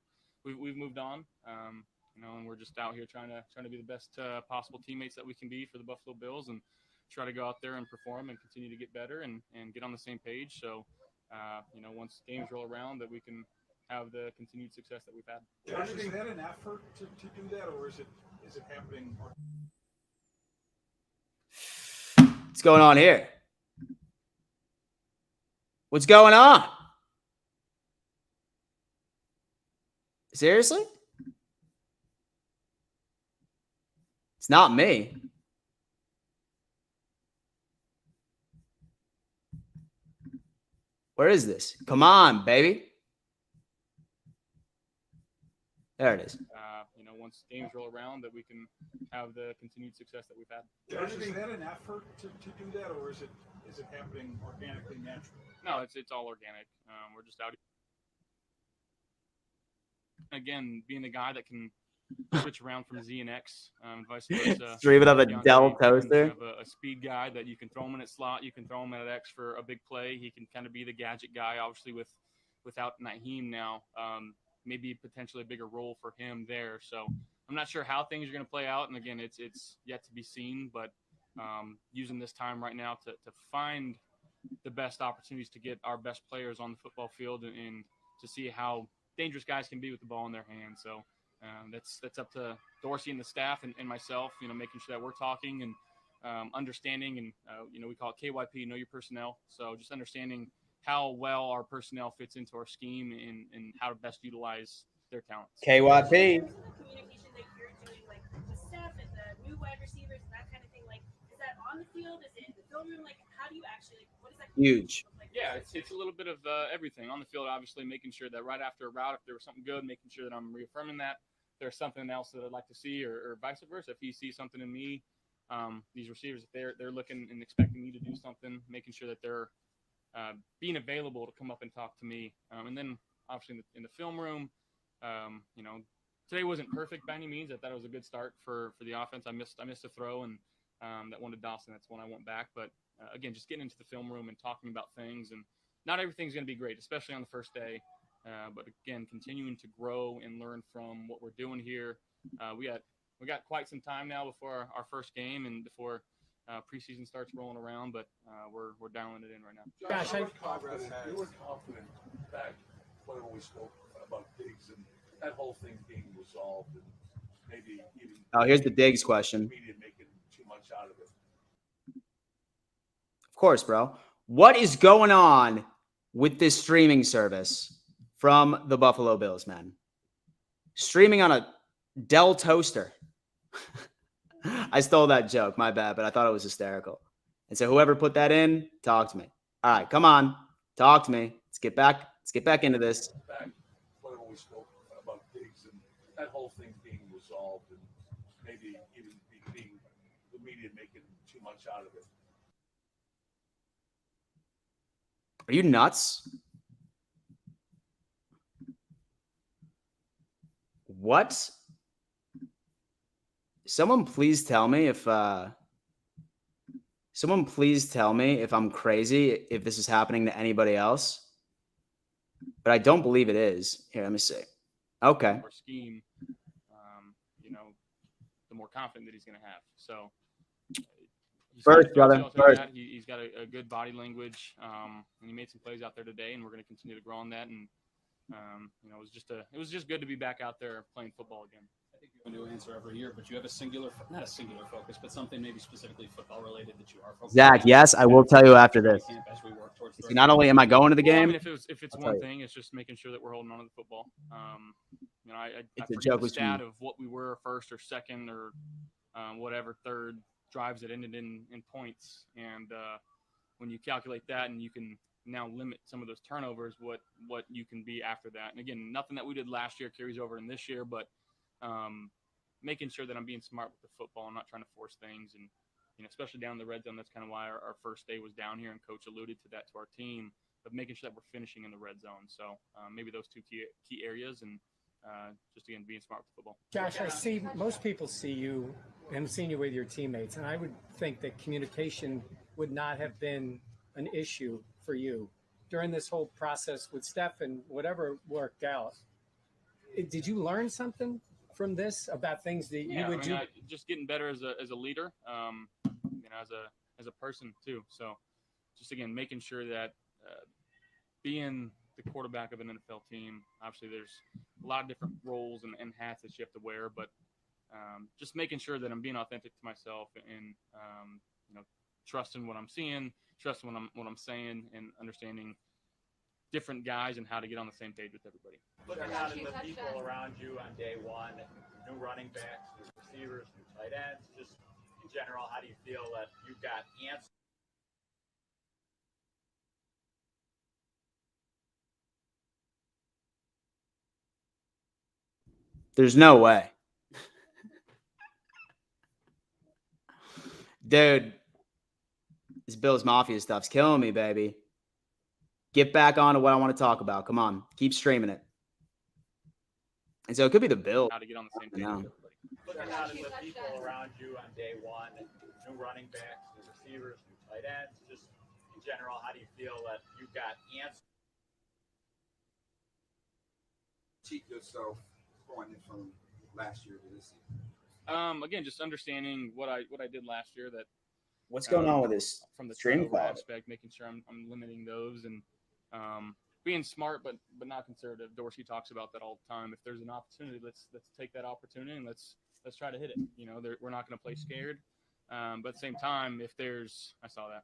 we've moved on, and we're just out here trying to be the best possible teammates that we can be for the Buffalo Bills, and try to go out there and perform and continue to get better and get on the same page. So, once games roll around, that we can have the continued success that we've had. Josh, is that an effort to do that, or is it happening? What's going on here? What's going on? Seriously? It's not me. Where is this? Come on, baby. There it is. Once games roll around, that we can have the continued success that we've had. Josh, is that an effort to do that, or is it happening organically, naturally? No, it's all organic. We're just out here. Again, being the guy that can switch around from Z and X, vice versa. Stream it on a Dell toaster. Have a speed guy that you can throw him in at slot, you can throw him at X for a big play. He can kind of be the gadget guy. Obviously, without Naheem now, maybe potentially a bigger role for him there. So I'm not sure how things are going to play out. And again, it's yet to be seen. But using this time right now to find the best opportunities to get our best players on the football field and to see how dangerous guys can be with the ball in their hands. So that's up to Dorsey and the staff and myself, making sure that we're talking and understanding. And, we call it KYP, know your personnel. So just understanding how well our personnel fits into our scheme and how to best utilize their talents. KYP. Communication that you're doing, like with Steph and the new wide receivers and that kind of thing, like, is that on the field? Is it in the film room? Like, how do you actually, what is that? Huge. Like? Yeah, it's a little bit of everything. On the field, obviously, making sure that right after a route, if there was something good, making sure that I'm reaffirming that. If there's something else that I'd like to see or vice versa. If he sees something in me, these receivers, if they're looking and expecting me to do something, making sure that they're being available to come up and talk to me. And then, obviously, in the film room, today wasn't perfect by any means. I thought it was a good start for the offense. I missed a throw, and that one to Dawson, that's one I want back. But, again, just getting into the film room and talking about things. And not everything's going to be great, especially on the first day. But, again, continuing to grow and learn from what we're doing here. We got quite some time now before our first game and before preseason starts rolling around, but we're dialing it in right now. Josh, you were confident back when we spoke about Diggs and that whole thing being resolved, and maybe even. Oh, here's the Diggs question. Media making too much out of it. Of course, bro. What is going on with this streaming service from the Buffalo Bills, man? Streaming on a Dell toaster. I stole that joke. My bad, but I thought it was hysterical. And so whoever put that in, talk to me. All right, come on. Talk to me. Let's get back into this. Back when we spoke about Diggs and that whole thing being resolved and maybe even being the media making too much out of it. Are you nuts? What? Someone please tell me if I'm crazy, if this is happening to anybody else. But I don't believe it is. Here, let me see. Okay. Or scheme, the more confident that he's going to have. So, First, brother. First. He's got a good body language, and he made some plays out there today, and we're going to continue to grow on that. And it was just good to be back out there playing football again. I think you're going to answer every year, but you have not a singular focus, but something maybe specifically football related that you are focused Zach, on. yes, I will tell you after this. As we work towards See, not only am I going to the game, if it's one thing, it's just making sure that we're holding on to the football. I forget the stat of what we were first or second or whatever third drives that ended in points, and when you calculate that and you can now limit some of those turnovers, what you can be after that. And again, nothing that we did last year carries over in this year, but making sure that I'm being smart with the football and not trying to force things. And, especially down the red zone, that's kind of why our first day was down here, and Coach alluded to that to our team, of making sure that we're finishing in the red zone. So maybe those two key areas, and just, again, being smart with the football. Josh, I see most people see you and seen you with your teammates, and I would think that communication would not have been an issue for you during this whole process with Steph and whatever worked out. Did you learn something from this about things that you would do? Just getting better as a leader, as a person too. So just, again, making sure that being the quarterback of an NFL team, obviously there's a lot of different roles and hats that you have to wear, but just making sure that I'm being authentic to myself and trusting what I'm seeing, trusting what I'm saying, and understanding different guys and how to get on the same page with everybody. Looking out at the people around you on day one, new running backs, new receivers, new tight ends, just in general, how do you feel that you've got answers? There's no way. Dude, this Bills Mafia stuff's killing me, baby. Get back on to what I want to talk about. Come on. Keep streaming it. And so it could be the Bills. How to get on the same page with everybody. Looking out at the people around you on day one, new running backs, new receivers, new tight ends, just in general, how do you feel that you've got answers? Cheat yourself going in from last year to this year. Again, just understanding what I did last year. That What's going on with this from the stream turnover quality? aspect, making sure I'm limiting those and being smart, but not conservative. Dorsey talks about that all the time. If there's an opportunity, let's take that opportunity and let's try to hit it. We're not going to play scared, but at the same time, if there's, I saw that.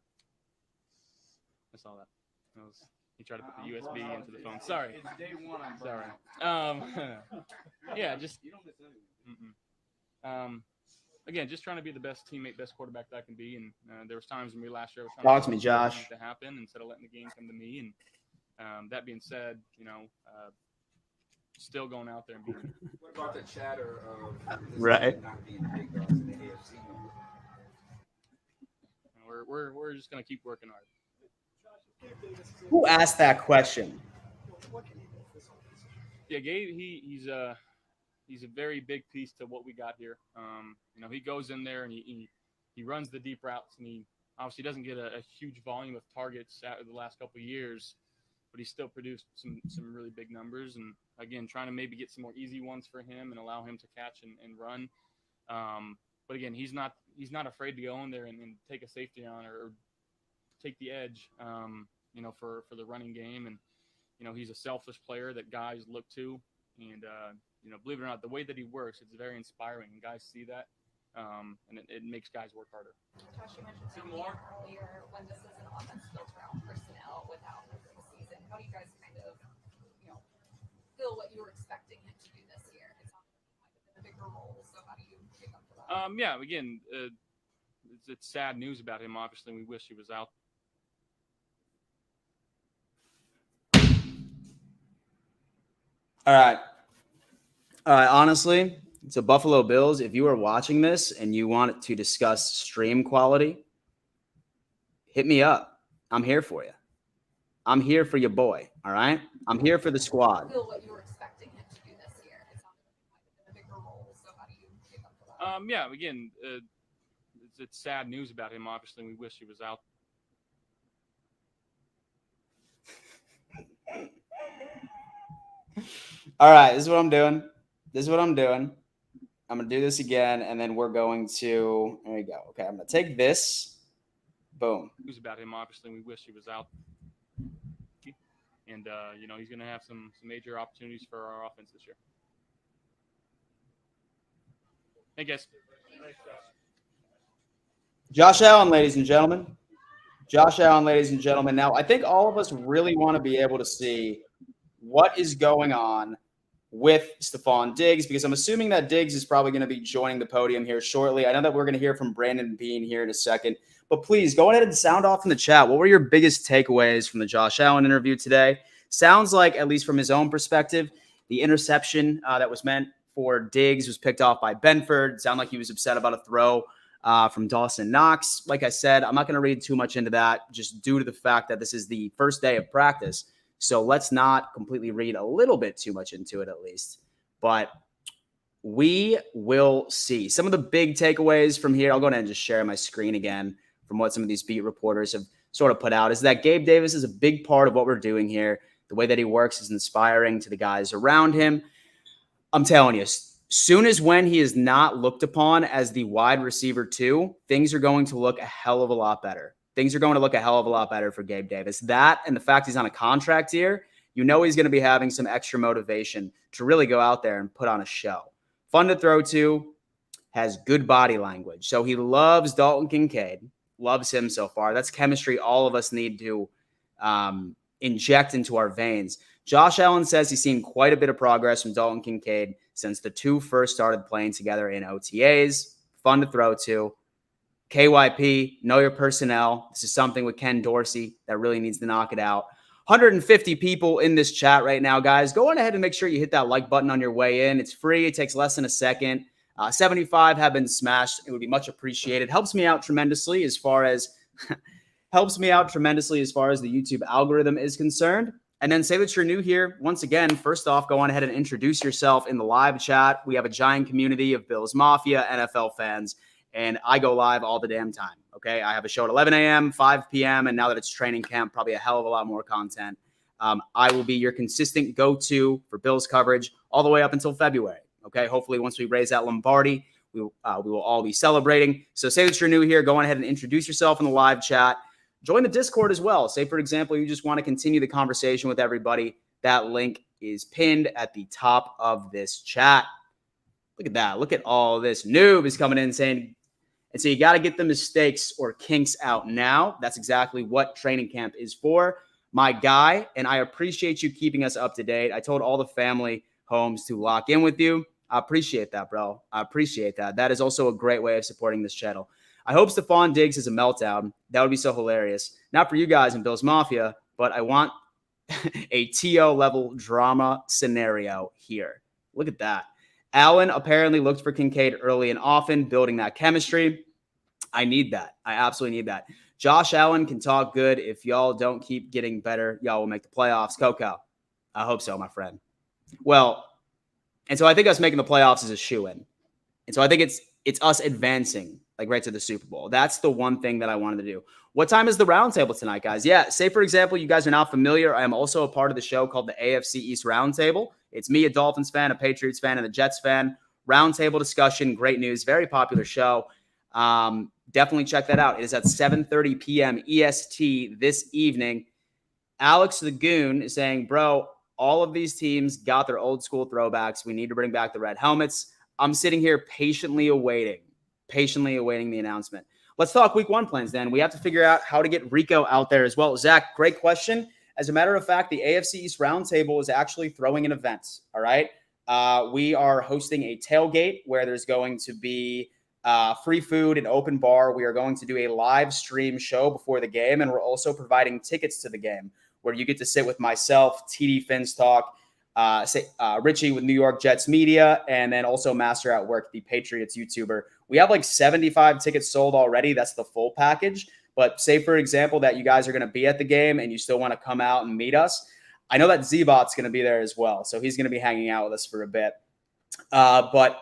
He tried to put the USB into the phone. Sorry. It's day one. Sorry. Yeah, just. Again, just trying to be the best teammate, best quarterback that I can be. And there was times when last year I was trying Talk to me, Josh. to happen instead of letting the game come to me. And that being said, still going out there and being. What about the chatter of this Right. team not being big dogs in the AFC? We're just gonna keep working hard. Who asked that question? Yeah, Gabe. He's a very big piece to what we got here. He goes in there and he runs the deep routes, and he obviously doesn't get a huge volume of targets after the last couple of years, but he still produced some really big numbers. And again, trying to maybe get some more easy ones for him and allow him to catch and run. But again, he's not afraid to go in there and take a safety on or take the edge, for the running game. And, he's a selfless player that guys look to. And, believe it or not, the way that he works, it's very inspiring. And guys see that, and it makes guys work harder. Josh, you mentioned something earlier when this is an offense built around personnel without the season. How do you guys kind of, feel what you were expecting him to do this year? It's not a bigger role, so how do you pick up for that? Yeah, again, it's sad news about him. Obviously, we wish he was out. All right. All right. Honestly, so Buffalo Bills, if you are watching this and you want to discuss stream quality, hit me up. I'm here for you. I'm here for your boy. All right. I'm here for the squad. Feel what you were expecting him to do this year. It sounded like it might have been a bigger role. So how do you make up for that? Yeah, again, it's sad news about him. Obviously, we wish he was out. All right, this is what I'm doing. I'm going to do this again, and then we're going to, there you go. Okay, I'm going to take this. Boom. News about him. Obviously, we wish he was out. And, he's going to have some major opportunities for our offense this year. Hey, guys. Josh Allen, ladies and gentlemen. Now, I think all of us really want to be able to see what is going on with Stephon Diggs, because I'm assuming that Diggs is probably going to be joining the podium here shortly. I know that we're going to hear from Brandon Bean here in a second, but please go ahead and sound off in the chat. What were your biggest takeaways from the Josh Allen interview today? Sounds like, at least from his own perspective, the interception that was meant for Diggs was picked off by Benford. Sounded like he was upset about a throw from Dawson Knox. Like I said, I'm not going to read too much into that, just due to the fact that this is the first day of practice. So let's not completely read a little bit too much into it, at least. But we will see. Some of the big takeaways from here, I'll go ahead and just share my screen again from what some of these beat reporters have sort of put out, is that Gabe Davis is a big part of what we're doing here. The way that he works is inspiring to the guys around him. I'm telling you, soon as when he is not looked upon as the wide receiver 2, things are going to look a hell of a lot better. Things are going to look a hell of a lot better for Gabe Davis. That and the fact he's on a contract here, he's going to be having some extra motivation to really go out there and put on a show. Fun to throw to, has good body language. So he loves Dalton Kincaid, loves him so far. That's chemistry all of us need to inject into our veins. Josh Allen says he's seen quite a bit of progress from Dalton Kincaid since the two first started playing together in OTAs. Fun to throw to. KYP, know your personnel. This is something with Ken Dorsey that really needs to knock it out. 150 people in this chat right now, guys. Go on ahead and make sure you hit that like button on your way in. It's free. It takes less than a second. 75 have been smashed. It would be much appreciated. Helps me out tremendously as far as the YouTube algorithm is concerned. And then say that you're new here. Once again, first off, go on ahead and introduce yourself in the live chat. We have a giant community of Bills Mafia, NFL fans, and I go live all the damn time, okay? I have a show at 11 a.m., 5 p.m., and now that it's training camp, probably a hell of a lot more content. I will be your consistent go-to for Bills coverage all the way up until February, okay? Hopefully, once we raise that Lombardi, we will all be celebrating. So say that you're new here. Go on ahead and introduce yourself in the live chat. Join the Discord as well. Say, for example, you just want to continue the conversation with everybody. That link is pinned at the top of this chat. Look at that. Look at all this. Noob is coming in saying, and so you got to get the mistakes or kinks out now. That's exactly what training camp is for, my guy. And I appreciate you keeping us up to date. I told all the family homes to lock in with you. I appreciate that, bro. I appreciate that. That is also a great way of supporting this channel. I hope Stephon Diggs is a meltdown. That would be so hilarious. Not for you guys in Bills Mafia, but I want a TO level drama scenario here. Look at that. Allen apparently looked for Kincaid early and often, building that chemistry. I need that. I absolutely need that. Josh Allen can talk good. If y'all don't keep getting better, y'all will make the playoffs. Coco, I hope so, my friend. Well, and so I think us making the playoffs is a shoo-in. And so I think it's us advancing, like right to the Super Bowl. That's the one thing that I wanted to do. What time is the roundtable tonight, guys? Yeah, say, for example, you guys are not familiar. I am also a part of the show called the AFC East Roundtable. It's me, a Dolphins fan, a Patriots fan, and a Jets fan. Roundtable discussion, great news, very popular show. Definitely check that out. It is at 7:30 p.m. EST this evening. Alex the Goon is saying, bro, all of these teams got their old school throwbacks. We need to bring back the red helmets. I'm sitting here patiently awaiting the announcement. Let's talk week 1 plans then. We have to figure out how to get Rico out there as well. Zach, great question. As a matter of fact, the AFC East Roundtable is actually throwing an event, all right? We are hosting a tailgate where there's going to be free food and open bar. We are going to do a live stream show before the game, and we're also providing tickets to the game where you get to sit with myself, TD Finstock, Richie with New York Jets Media, and then also Master at Work, the Patriots YouTuber. We have like 75 tickets sold already. That's the full package. But say, for example, that you guys are going to be at the game and you still want to come out and meet us. I know that Z-Bot's going to be there as well. So he's going to be hanging out with us for a bit. But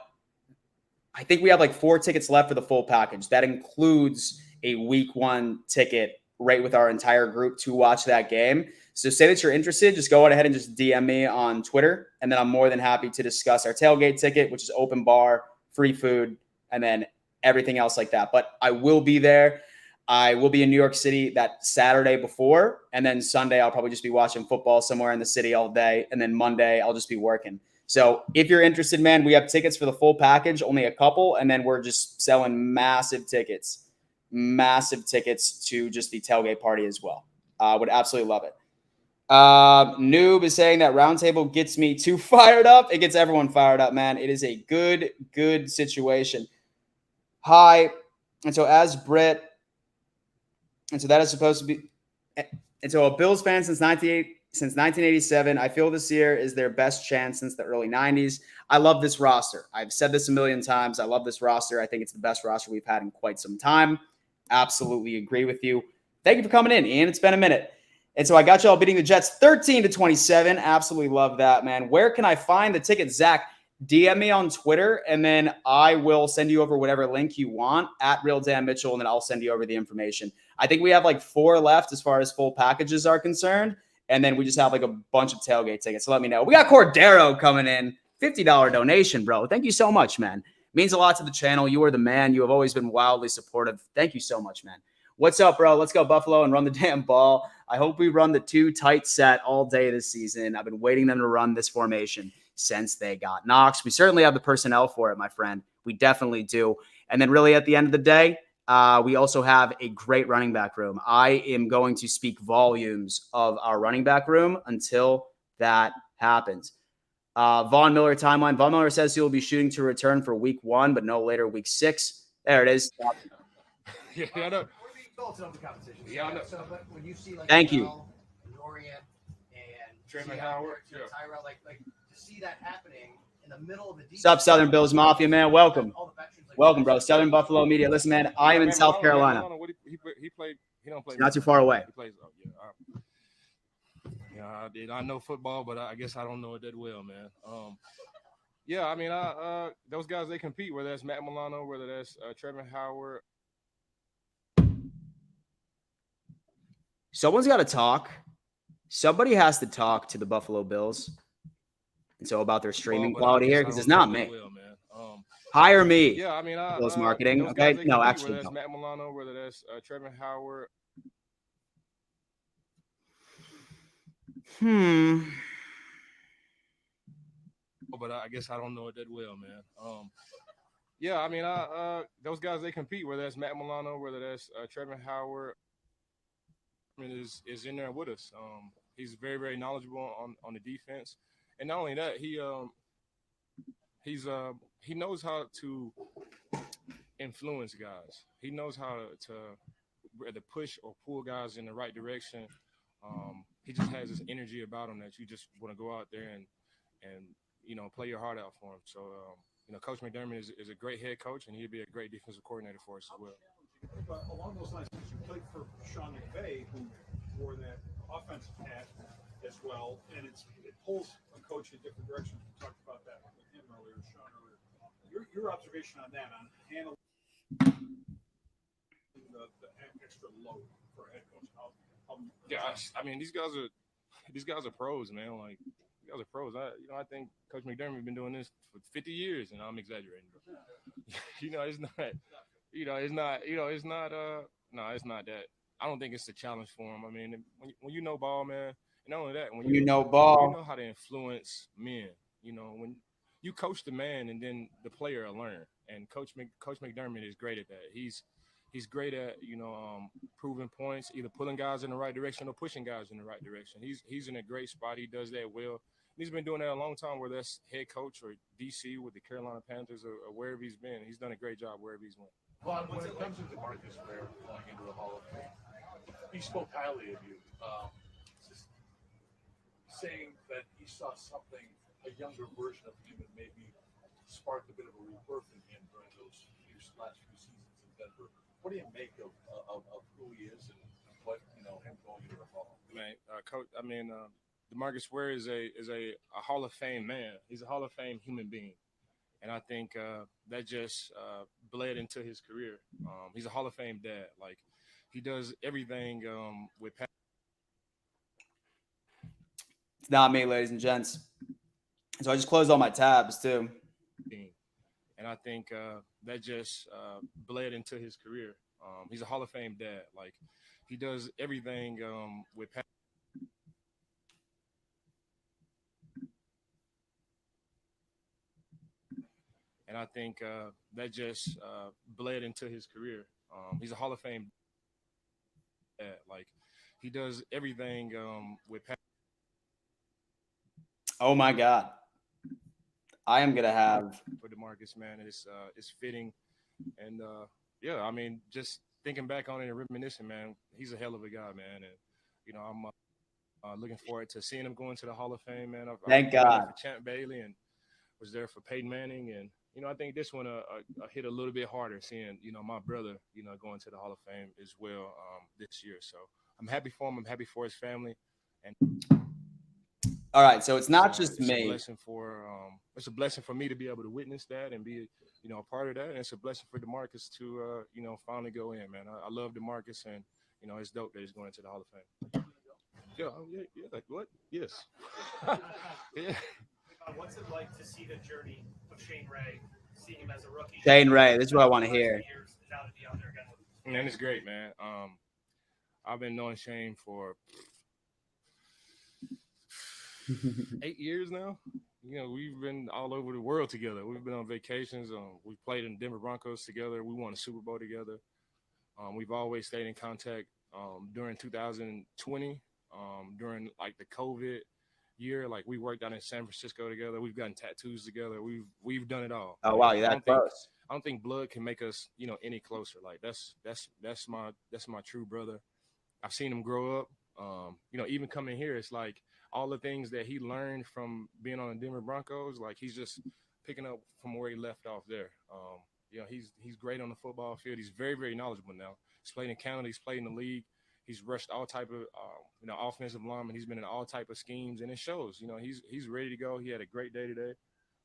I think we have like 4 tickets left for the full package. That includes a week 1 ticket right with our entire group to watch that game. So say that you're interested, just go ahead and just DM me on Twitter. And then I'm more than happy to discuss our tailgate ticket, which is open bar, free food, and then everything else like that. But I will be there. I will be in New York City that Saturday before. And then Sunday, I'll probably just be watching football somewhere in the city all day. And then Monday, I'll just be working. So if you're interested, man, we have tickets for the full package, only a couple. And then we're just selling massive tickets to just the tailgate party as well. Would absolutely love it. Noob is saying that roundtable gets me too fired up. It gets everyone fired up, man. It is a good situation. Hi. And so as Britt, and so that is supposed to be, and so a Bills fan since 1987, I feel this year is their best chance since the early 90s. I love this roster. I've said this a million times. I love this roster. I think it's the best roster we've had in quite some time. Absolutely agree with you. Thank you for coming in, Ian. It's been a minute. And so I got y'all beating the Jets 13-27. Absolutely love that, man. Where can I find the tickets, Zach? DM me on Twitter, and then I will send you over whatever link you want at Real Dan Mitchell, and then I'll send you over the information. I think we have like 4 left as far as full packages are concerned, and then we just have like a bunch of tailgate tickets. So let me know. We got Cordero coming in. $50 donation, bro. Thank you so much, man. Means a lot to the channel. You are the man. You have always been wildly supportive. Thank you so much, man. What's up, bro? Let's go Buffalo and run the damn ball. I hope we run the 2 tight set all day this season. I've been waiting them to run this formation since they got Knox. We certainly have the personnel for it, my friend. We definitely do. And then really at the end of the day, we also have a great running back room. I am going to speak volumes of our running back room until that happens. Von Miller timeline. Von Miller says he will be shooting to return for week 1, but no later week 6. There it is. Yeah, I know. So, but when you see like Thank you. Dorian and Trayvon Howard, Tyrell, like to see that happening in the middle of the What's up, Southern Bills Mafia, man? Welcome. Welcome, bro. Southern Buffalo Media. Listen, man, I am in South Carolina. He played. He don't play. Not too far away. He plays. I know football, but I guess I don't know it that well, man. Yeah, I mean, those guys, they compete, whether that's Matt Milano, whether that's Trevor Howard. Someone's got to talk. Somebody has to talk to the Buffalo Bills. And so about their streaming quality here, because it's not me. Hire me. Yeah, I mean, Bills marketing. Okay, no, actually, whether that's no. Matt Milano, whether that's Trevor Howard. But I guess I don't know it that well, man. Yeah, I mean, those guys, they compete, whether that's Matt Milano, whether that's Trevor Howard. I mean, is in there with us. He's very, very knowledgeable on the defense, and not only that, he knows how to influence guys. He knows how to either push or pull guys in the right direction. He just has this energy about him that you just want to go out there and play your heart out for him. So Coach McDermott is a great head coach, and he'd be a great defensive coordinator for us as well. But along those lines, you played for Sean McVay, who wore that offensive hat as well, and it pulls a coach in a different direction. We talked about that with him earlier, Sean earlier. Your observation on that, on handling the extra load for a head coach. Yeah, I mean, these guys are pros, man. Like, these guys are pros. I think Coach McDermott has been doing this for 50 years, and I'm exaggerating. It's not. It's not that. I don't think it's a challenge for him. I mean, when you know ball, man, and not only that, when you know ball, you know how to influence men. When you coach the man, and then the player will learn. And Coach McDermott is great at that. He's great at proving points, either pulling guys in the right direction or pushing guys in the right direction. He's in a great spot. He does that well, He's been doing that a long time, whether that's head coach or DC with the Carolina Panthers or wherever he's been. He's done a great job wherever he's went. Well, when it comes to DeMarcus Ware going into the Hall of Fame, he spoke highly of you, just saying that he saw something, a younger version of him, and maybe sparked a bit of a rebirth in him during those last few seasons in Denver. What do you make of who he is and what him going into the Hall? Man, coach, DeMarcus Ware is a Hall of Fame man. He's a Hall of Fame human being. And I think that just bled into his career. He's a Hall of Fame dad. Like, he does everything with passion. It's not me, ladies and gents. So I just closed all my tabs, too. And I think that just bled into his career. He's a Hall of Fame dad. Like, he does everything with passion. And I think that just bled into his career. He's a Hall of Fame dad. Like, he does everything with passion. Oh, my God. I am going to have. For DeMarcus, man, it's fitting. And, yeah, I mean, just thinking back on it and reminiscing, man, he's a hell of a guy, man. And, I'm looking forward to seeing him go into the Hall of Fame, man. Thank God. For Champ Bailey and was there for Peyton Manning. And, I think this one hit a little bit harder seeing, my brother, going to the Hall of Fame as well this year. So I'm happy for him. I'm happy for his family. And all right, so it's not just it's me. It's a blessing for me to be able to witness that and be, a part of that. And it's a blessing for DeMarcus to, finally go in, man. I love DeMarcus, and, it's dope that he's going into the Hall of Fame. Yeah, like what? Yes. Yeah. What's it like to see the journey of Shane Ray, seeing him as a rookie? Shane Ray, this is what I want to hear. Man, it's great, man. I've been knowing Shane for 8 years now. We've been all over the world together. We've been on vacations. We've played in Denver Broncos together. We won a Super Bowl together. We've always stayed in contact during 2020, during like the COVID year. Like, we worked out in San Francisco together. We've gotten tattoos together. We've done it all. Oh wow, you're that close. I don't think blood can make us, any closer. Like, that's my true brother. I've seen him grow up. Even coming here, it's like all the things that he learned from being on the Denver Broncos, like, he's just picking up from where he left off there. He's great on the football field. He's very, very knowledgeable now. He's played in Canada. He's played in the league. He's rushed all type of, offensive linemen. He's been in all type of schemes, and it shows. He's ready to go. He had a great day today.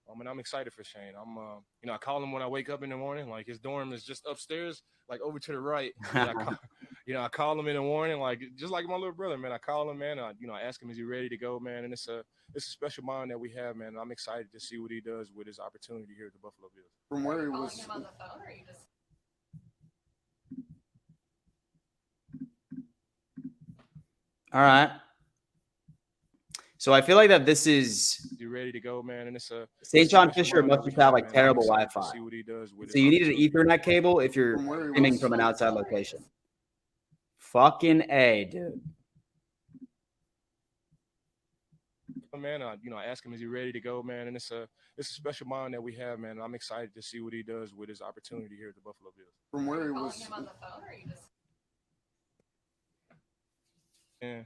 And I'm excited for Shane. I call him when I wake up in the morning. Like, his dorm is just upstairs, like over to the right. I call him in the morning, like just like my little brother, man. I call him, man. I ask him, is he ready to go, man? And it's a special bond that we have, man. I'm excited to see what he does with his opportunity here at the Buffalo Bills. From where he was. Him on the phone, or you just. All right. So I feel like that this is. You ready to go, man? And it's a St. John Fisher must just have like terrible Wi-Fi. So you need an Ethernet cable if you're streaming from an outside location. Fucking A, dude. Man, I ask him, is he ready to go, man? And it's a special bond that we have, man. I'm excited to see what he does with his opportunity here at the Buffalo Bills. From where he was. Him on the phone, or you just. Yeah.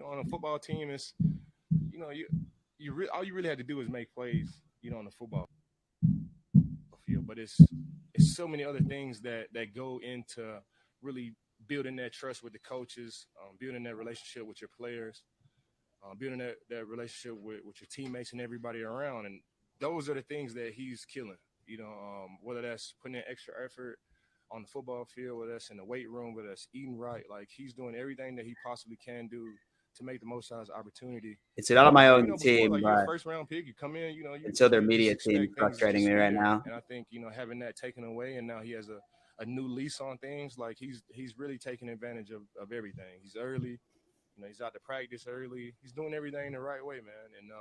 On a football team, is all you really had to do is make plays, on the football field. But it's so many other things that go into really building that trust with the coaches, building that relationship with your players, building that relationship with your teammates and everybody around. And those are the things that he's killing. Whether that's putting in extra effort on the football field, whether that's in the weight room, whether that's eating right, like, he's doing everything that he possibly can do to make the most out of his opportunity. It's not on my own team, like, right? You're a first round pick, you come in, and so their media team frustrating me right now. And I think, having that taken away, and now he has a new lease on things, like, he's really taking advantage of everything. He's early, he's out to practice early. He's doing everything the right way, man. And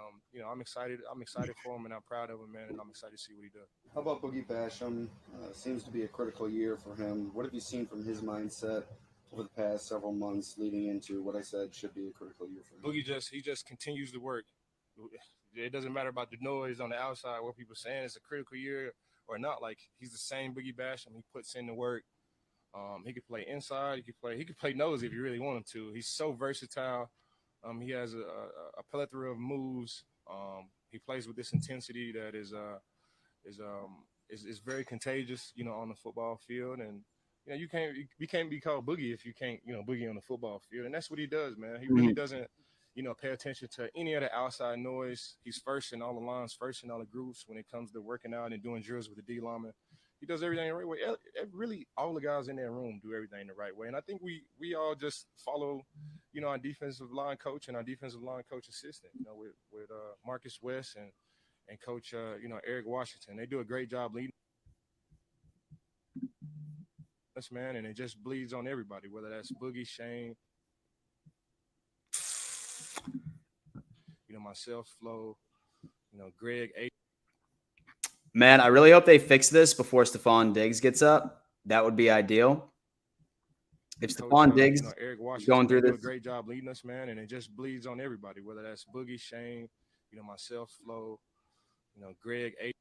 I'm excited for him, and I'm proud of him, man, and I'm excited to see what he does. How about Boogie Basham? Seems to be a critical year for him. What have you seen from his mindset over the past several months leading into what I said should be a critical year for him? Boogie just continues to work. It doesn't matter about the noise on the outside, what people saying it's a critical year or not. Like, he's the same Boogie Basham. He puts in the work. He could play inside. He could play nose if you really want him to. He's so versatile. He has a plethora of moves. He plays with this intensity that is very contagious, on the football field. And you can't be called Boogie if you can't, Boogie on the football field. And that's what he does, man. He really doesn't, pay attention to any of the outside noise. He's first in all the lines, first in all the groups when it comes to working out and doing drills with the D lineman. He does everything the right way. Really, all the guys in that room do everything the right way. And I think we all just follow, our defensive line coach and our defensive line coach assistant, with Marcus West and Coach, Eric Washington. They do a great job leading us, man, and it just bleeds on everybody, whether that's Boogie, Shane, myself, Flo, Greg, A. Man, I really hope they fix this before Stephon Diggs gets up. That would be ideal. If Stephon Diggs Eric is going through this, this, do a great job leading us, man, and it just bleeds on everybody, whether that's Boogie, Shane, myself, Flo, Greg, A.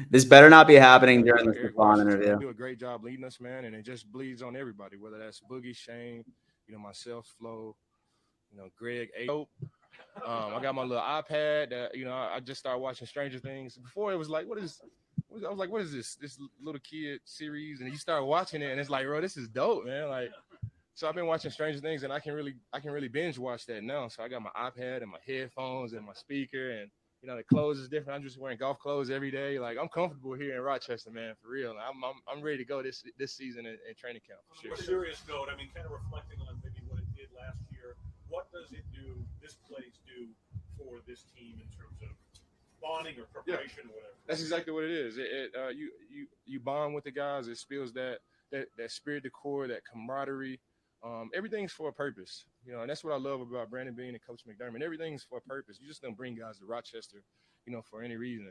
this better not be happening during the Stephon interview. Do a great job leading us, man, and it just bleeds on everybody, whether that's Boogie, Shane, myself, Flo, Greg, A. I got my little iPad that, I just started watching Stranger Things. Before it was like, I was like, what is this little kid series? And you start watching it and it's like, bro, this is dope, man. Like, so I've been watching Stranger Things and I can really binge watch that now. So I got my iPad and my headphones and my speaker, and the clothes is different. I'm just wearing golf clothes every day. Like, I'm comfortable here in Rochester, man, for real. I'm ready to go this season in training camp. For sure. On a serious note, I mean, kind of reflecting on maybe what it did last year, what does it do, this place do for this team in terms of bonding or preparation or whatever? That's exactly what it is. You bond with the guys. It spills that spirit, the core, that camaraderie. Everything's for a purpose, and that's what I love about Brandon Beane and Coach McDermott. Everything's for a purpose. You just don't bring guys to Rochester, for any reason.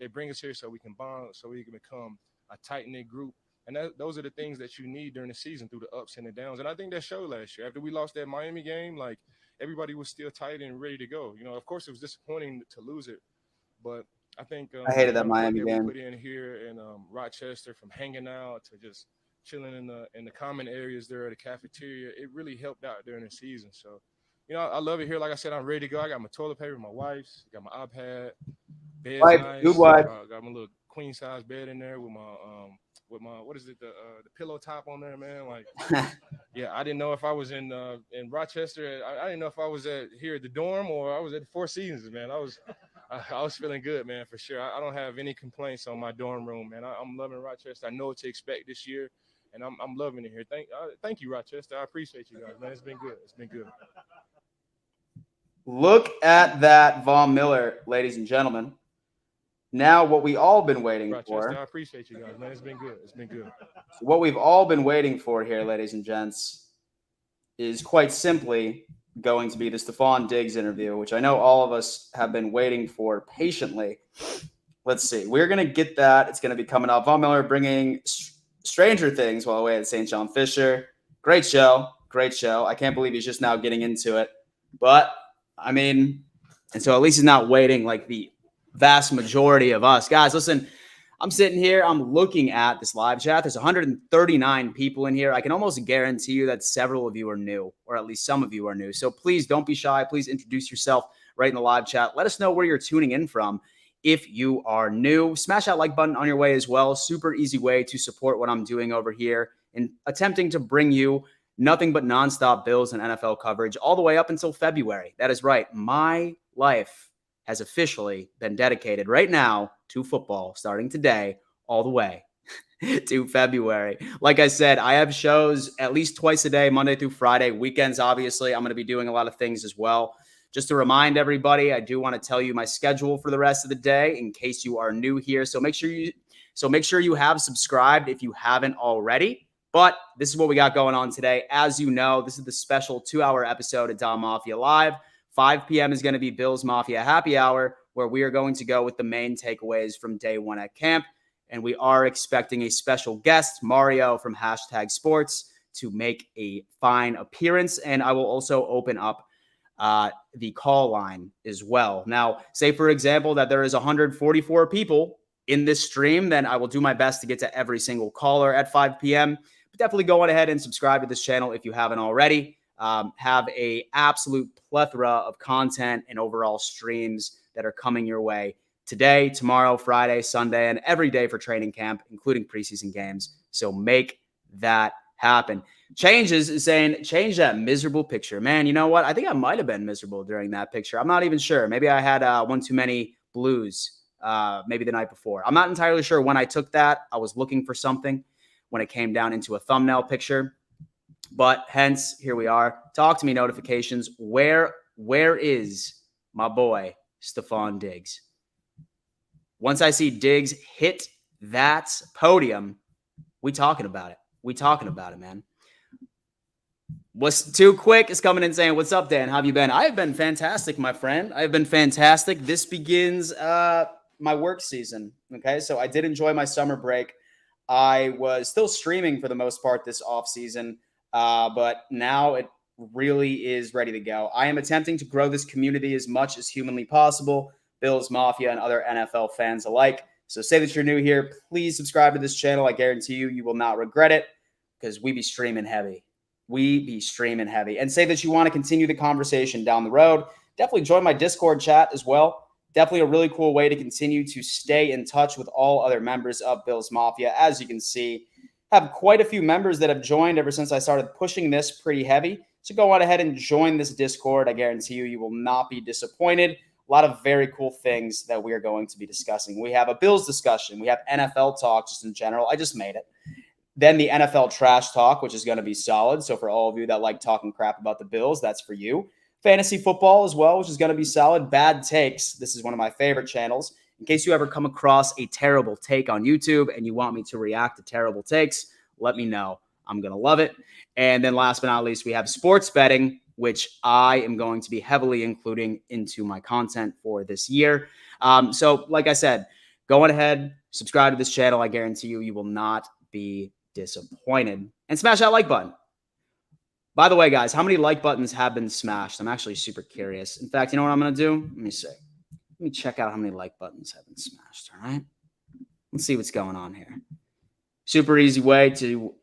They bring us here so we can bond, so we can become a tight-knit group. And those are the things that you need during the season through the ups and the downs. And I think that showed last year. After we lost that Miami game, like, everybody was still tight and ready to go. Of course, it was disappointing to lose it, but I think I hated that Miami game. We put in here in Rochester, from hanging out to just chilling in the common areas there at the cafeteria, it really helped out during the season. So, I love it here. Like I said, I'm ready to go. I got my toilet paper, my wife's, got my iPad, bed's nice. Good wife. Got my little queen size bed in there with my what is it, the pillow top on there, man. Like, yeah, I didn't know if I was in Rochester. I didn't know if I was here at the dorm or I was at the Four Seasons, man. I was feeling good, man, for sure. I don't have any complaints on my dorm room, man. I'm loving Rochester. I know what to expect this year, and I'm loving it here. Thank you, Rochester. I appreciate you guys, man. It's been good. It's been good. Look at that Von Miller, ladies and gentlemen. Now, what we all been waiting for. I appreciate you guys, man. It's been good. It's been good. So what we've all been waiting for here, ladies and gents, is quite simply going to be the Stephon Diggs interview, which I know all of us have been waiting for patiently. Let's see. We're going to get that. It's going to be coming up. Von Miller bringing Stranger Things while away at St. John Fisher. Great show. Great show. I can't believe he's just now getting into it. But, I mean, and so at least he's not waiting like the vast majority of us. Guys, listen, I'm sitting here. I'm looking at this live chat. There's 139 people in here. I can almost guarantee you that several of you are new, or at least some of you are new. So please don't be shy. Please introduce yourself right in the live chat. Let us know where you're tuning in from. If you are new, smash that like button on your way as well. Super easy way to support what I'm doing over here and attempting to bring you nothing but nonstop Bills and NFL coverage all the way up until February. That is right. My life has officially been dedicated right now to football, starting today all the way to February. Like I said, I have shows at least twice a day, Monday through Friday. Weekends, obviously, I'm going to be doing a lot of things as well. Just to remind everybody, I do want to tell you my schedule for the rest of the day in case you are new here. So make sure you have subscribed if you haven't already. But this is what we got going on today. As you know, this is the special 2-hour episode of Dom Mafia Live, 5 p.m. is going to be Bills Mafia Happy Hour, where we are going to go with the main takeaways from day one at camp. And we are expecting a special guest, Mario from #Sports, to make a fine appearance. And I will also open up the call line as well. Now, say, for example, that there is 144 people in this stream, then I will do my best to get to every single caller at 5 p.m. But definitely go on ahead and subscribe to this channel if you haven't already. Have a absolute plethora of content and overall streams that are coming your way today, tomorrow, Friday, Sunday, and every day for training camp, including preseason games. So make that happen. Changes is saying, change that miserable picture. Man, you know what? I think I might have been miserable during that picture. I'm not even sure. Maybe I had one too many blues maybe the night before. I'm not entirely sure when I took that. I was looking for something when it came down into a thumbnail picture. But hence, here we are. Talk to me notifications. Where is my boy, Stephon Diggs? Once I see Diggs hit that podium, we talking about it. We talking about it, man. What's too quick is coming in saying, what's up, Dan? How have you been? I have been fantastic, my friend. I have been fantastic. This begins my work season, okay? So I did enjoy my summer break. I was still streaming for the most part this offseason, but now it really is ready to go. I am attempting to grow this community as much as humanly possible, Bills Mafia and other NFL fans alike. So say that you're new here, please subscribe to this channel. I guarantee you will not regret it because we be streaming heavy. We be streaming heavy. And say that you want to continue the conversation down the road. Definitely join my Discord chat as well. Definitely a really cool way to continue to stay in touch with all other members of Bills Mafia. As you can see, have quite a few members that have joined ever since I started pushing this pretty heavy. So go on ahead and join this Discord. I guarantee you will not be disappointed. A lot of very cool things that we are going to be discussing. We have a Bills discussion. We have NFL talk just in general. I just made it. Then the NFL trash talk, which is going to be solid. So for all of you that like talking crap about the Bills, that's for you. Fantasy football as well, which is going to be solid. Bad takes. This is one of my favorite channels. In case you ever come across a terrible take on YouTube and you want me to react to terrible takes, let me know. I'm going to love it. And then last but not least, we have sports betting, which I am going to be heavily including into my content for this year. So like I said, go on ahead, subscribe to this channel. I guarantee you will not be disappointed. And smash that like button. By the way, guys, how many like buttons have been smashed? I'm actually super curious. In fact, you know what I'm going to do? Let me see. Let me check out how many like buttons have been smashed, all right? Let's see what's going on here. Super easy way to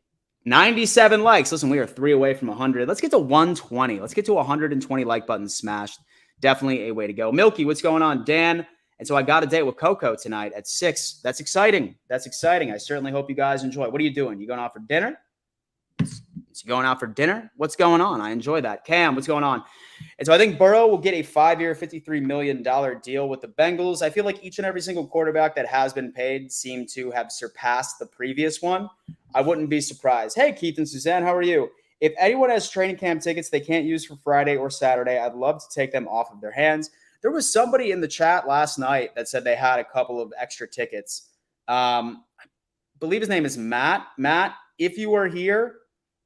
97 likes. Listen, we are 3 away from 100. Let's get to 120. Let's get to 120 like buttons smashed. Definitely a way to go. Milky, what's going on? Dan. And so I got a date with Coco tonight at 6. That's exciting. That's exciting. I certainly hope you guys enjoy. What are you doing? You going out for dinner? Is he going out for dinner? What's going on? I enjoy that. Cam, what's going on? And so I think Burrow will get a 5-year, $53 million deal with the Bengals. I feel like each and every single quarterback that has been paid seem to have surpassed the previous one. I wouldn't be surprised. Hey, Keith and Suzanne, how are you? If anyone has training camp tickets they can't use for Friday or Saturday, I'd love to take them off of their hands. There was somebody in the chat last night that said they had a couple of extra tickets. I believe his name is Matt. Matt, if you are here,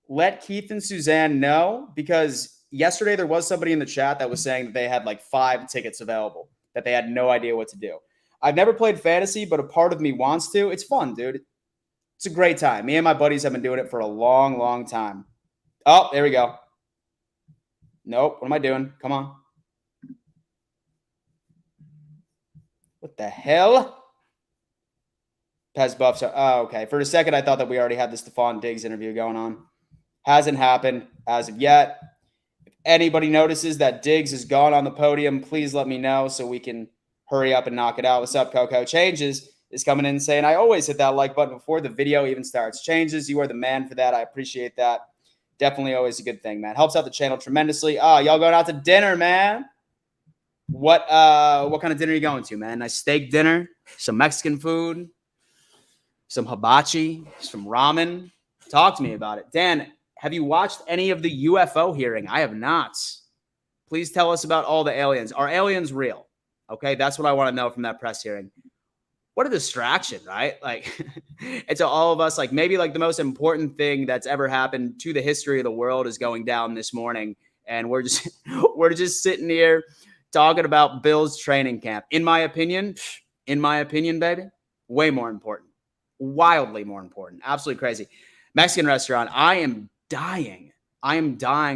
let Keith and Suzanne know, because yesterday there was somebody in the chat that was saying that they had like 5 tickets available, that they had no idea what to do. I've never played fantasy, but a part of me wants to. It's fun, dude. It's a great time. Me and my buddies have been doing it for a long, long time. Oh, there we go. Nope. What am I doing? Come on. What the hell? Pez buffs. Oh, okay. For a second, I thought that we already had the Stephon Diggs interview going on. Hasn't happened as of yet. If anybody notices that Diggs is gone on the podium, please let me know so we can hurry up and knock it out. What's up, Coco? Changes is coming in saying, I always hit that like button before the video even starts. Changes, you are the man for that. I appreciate that. Definitely always a good thing, man. Helps out the channel tremendously. Oh, y'all going out to dinner, man. What kind of dinner are you going to, man? Nice steak dinner, some Mexican food, some hibachi, some ramen. Talk to me about it. Dan, have you watched any of the UFO hearing? I have not. Please tell us about all the aliens. Are aliens real? Okay, that's what I want to know from that press hearing. What a distraction, right? Like, and to all of us, like maybe like the most important thing that's ever happened to the history of the world is going down this morning. and we're just we're just sitting here talking about Bills training camp. In my opinion, baby, way more important, wildly more important, absolutely crazy. Mexican restaurant. I am dying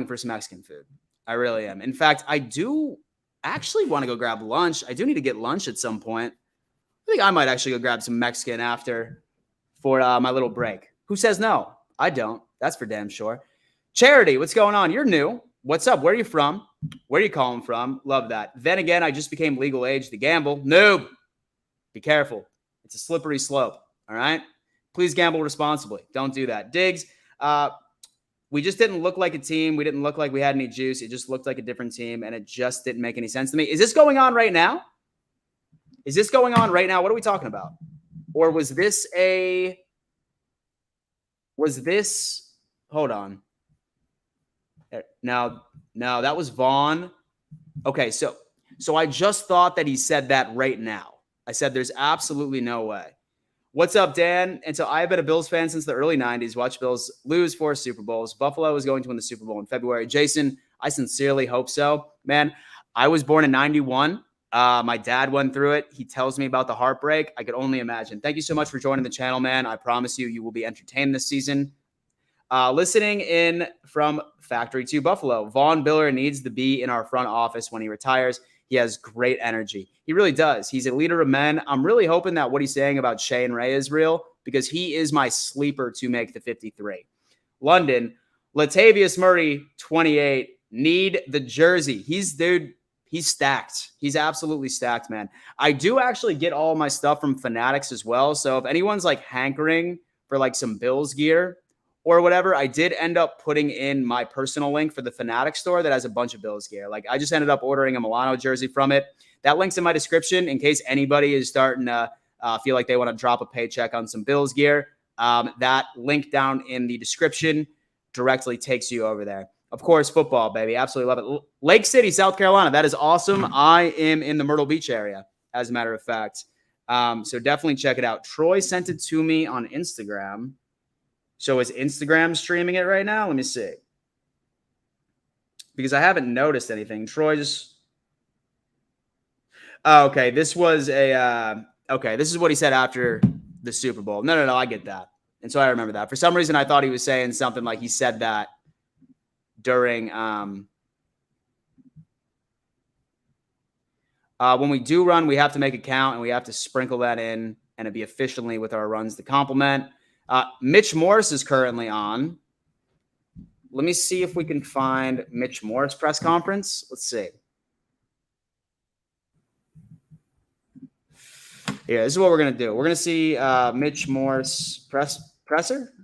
for some Mexican food. I really am. In fact, I do actually want to go grab lunch. I do need to get lunch at some point. I think I might actually go grab some Mexican after for my little break. Who says no? I don't. That's for damn sure. Charity, what's going on? You're new. What's up? Where are you from? Where are you calling from? Love that. Then again, I just became legal age to gamble. Noob. Be careful. It's a slippery slope. All right? Please gamble responsibly. Don't do that. Diggs, we just didn't look like a team. We didn't look like we had any juice. It just looked like a different team, and it just didn't make any sense to me. Is this going on right now? Is this going on right now? What are we talking about? Or was this hold on. No, that was Vaughn. Okay, so I just thought that he said that right now. I said there's absolutely no way. What's up, Dan? And so I've been a Bills fan since the early 90s. Watched Bills lose 4 Super Bowls. Buffalo is going to win the Super Bowl in February. Jason, I sincerely hope so. Man, I was born in 91. My dad went through it. He tells me about the heartbreak. I could only imagine. Thank you so much for joining the channel, man. I promise you will be entertained this season. Listening in from Factory 2 Buffalo. Vaughn Biller needs to be in our front office when he retires. He has great energy. He really does. He's a leader of men. I'm really hoping that what he's saying about Shane Ray is real because he is my sleeper to make the 53. London, Latavius Murray, 28. Need the jersey. He's stacked. He's absolutely stacked, man. I do actually get all my stuff from Fanatics as well. So if anyone's like hankering for like some Bills gear or whatever, I did end up putting in my personal link for the Fanatics store that has a bunch of Bills gear. Like I just ended up ordering a Milano jersey from it. That link's in my description in case anybody is starting to feel like they want to drop a paycheck on some Bills gear. That link down in the description directly takes you over there. Of course, football, baby. Absolutely love it. Lake City, South Carolina. That is awesome. I am in the Myrtle Beach area, as a matter of fact. So definitely check it out. Troy sent it to me on Instagram. So is Instagram streaming it right now? Let me see. Because I haven't noticed anything. Troy just... Oh, okay, this was a... okay, this is what he said after the Super Bowl. No, I get that. And so I remember that. For some reason, I thought he was saying something like he said that during... when we do run, we have to make a count, and we have to sprinkle that in, and it be efficiently with our runs to complement. Mitch Morris is currently on. Let me see if we can find Mitch Morris press conference. Let's see. Yeah, this is what we're going to do. We're going to see Mitch Morris presser.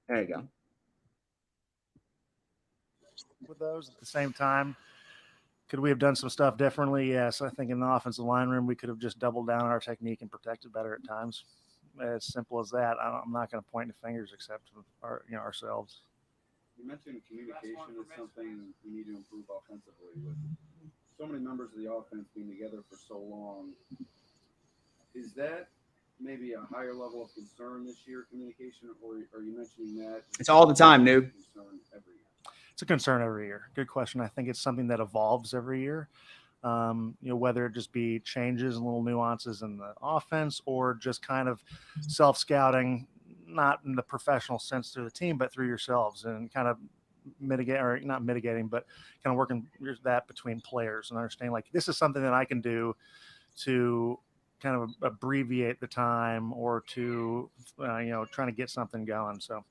There you go. With those at the same time, could we have done some stuff differently? Yes. I think in the offensive line room, we could have just doubled down on our technique and protected better at times. As simple as that. I'm not going to point the fingers except ourselves. You mentioned communication is something we need to improve offensively. With so many members of the offense being together for so long, is that maybe a higher level of concern this year, communication, or are you mentioning that? It's all the time, noob. It's a concern every year. Good question. I think it's something that evolves every year. Whether it just be changes and little nuances in the offense or just kind of self-scouting, not in the professional sense through the team, but through yourselves and kind of not mitigating, but kind of working that between players and understanding like this is something that I can do to kind of abbreviate the time or to, trying to get something going. So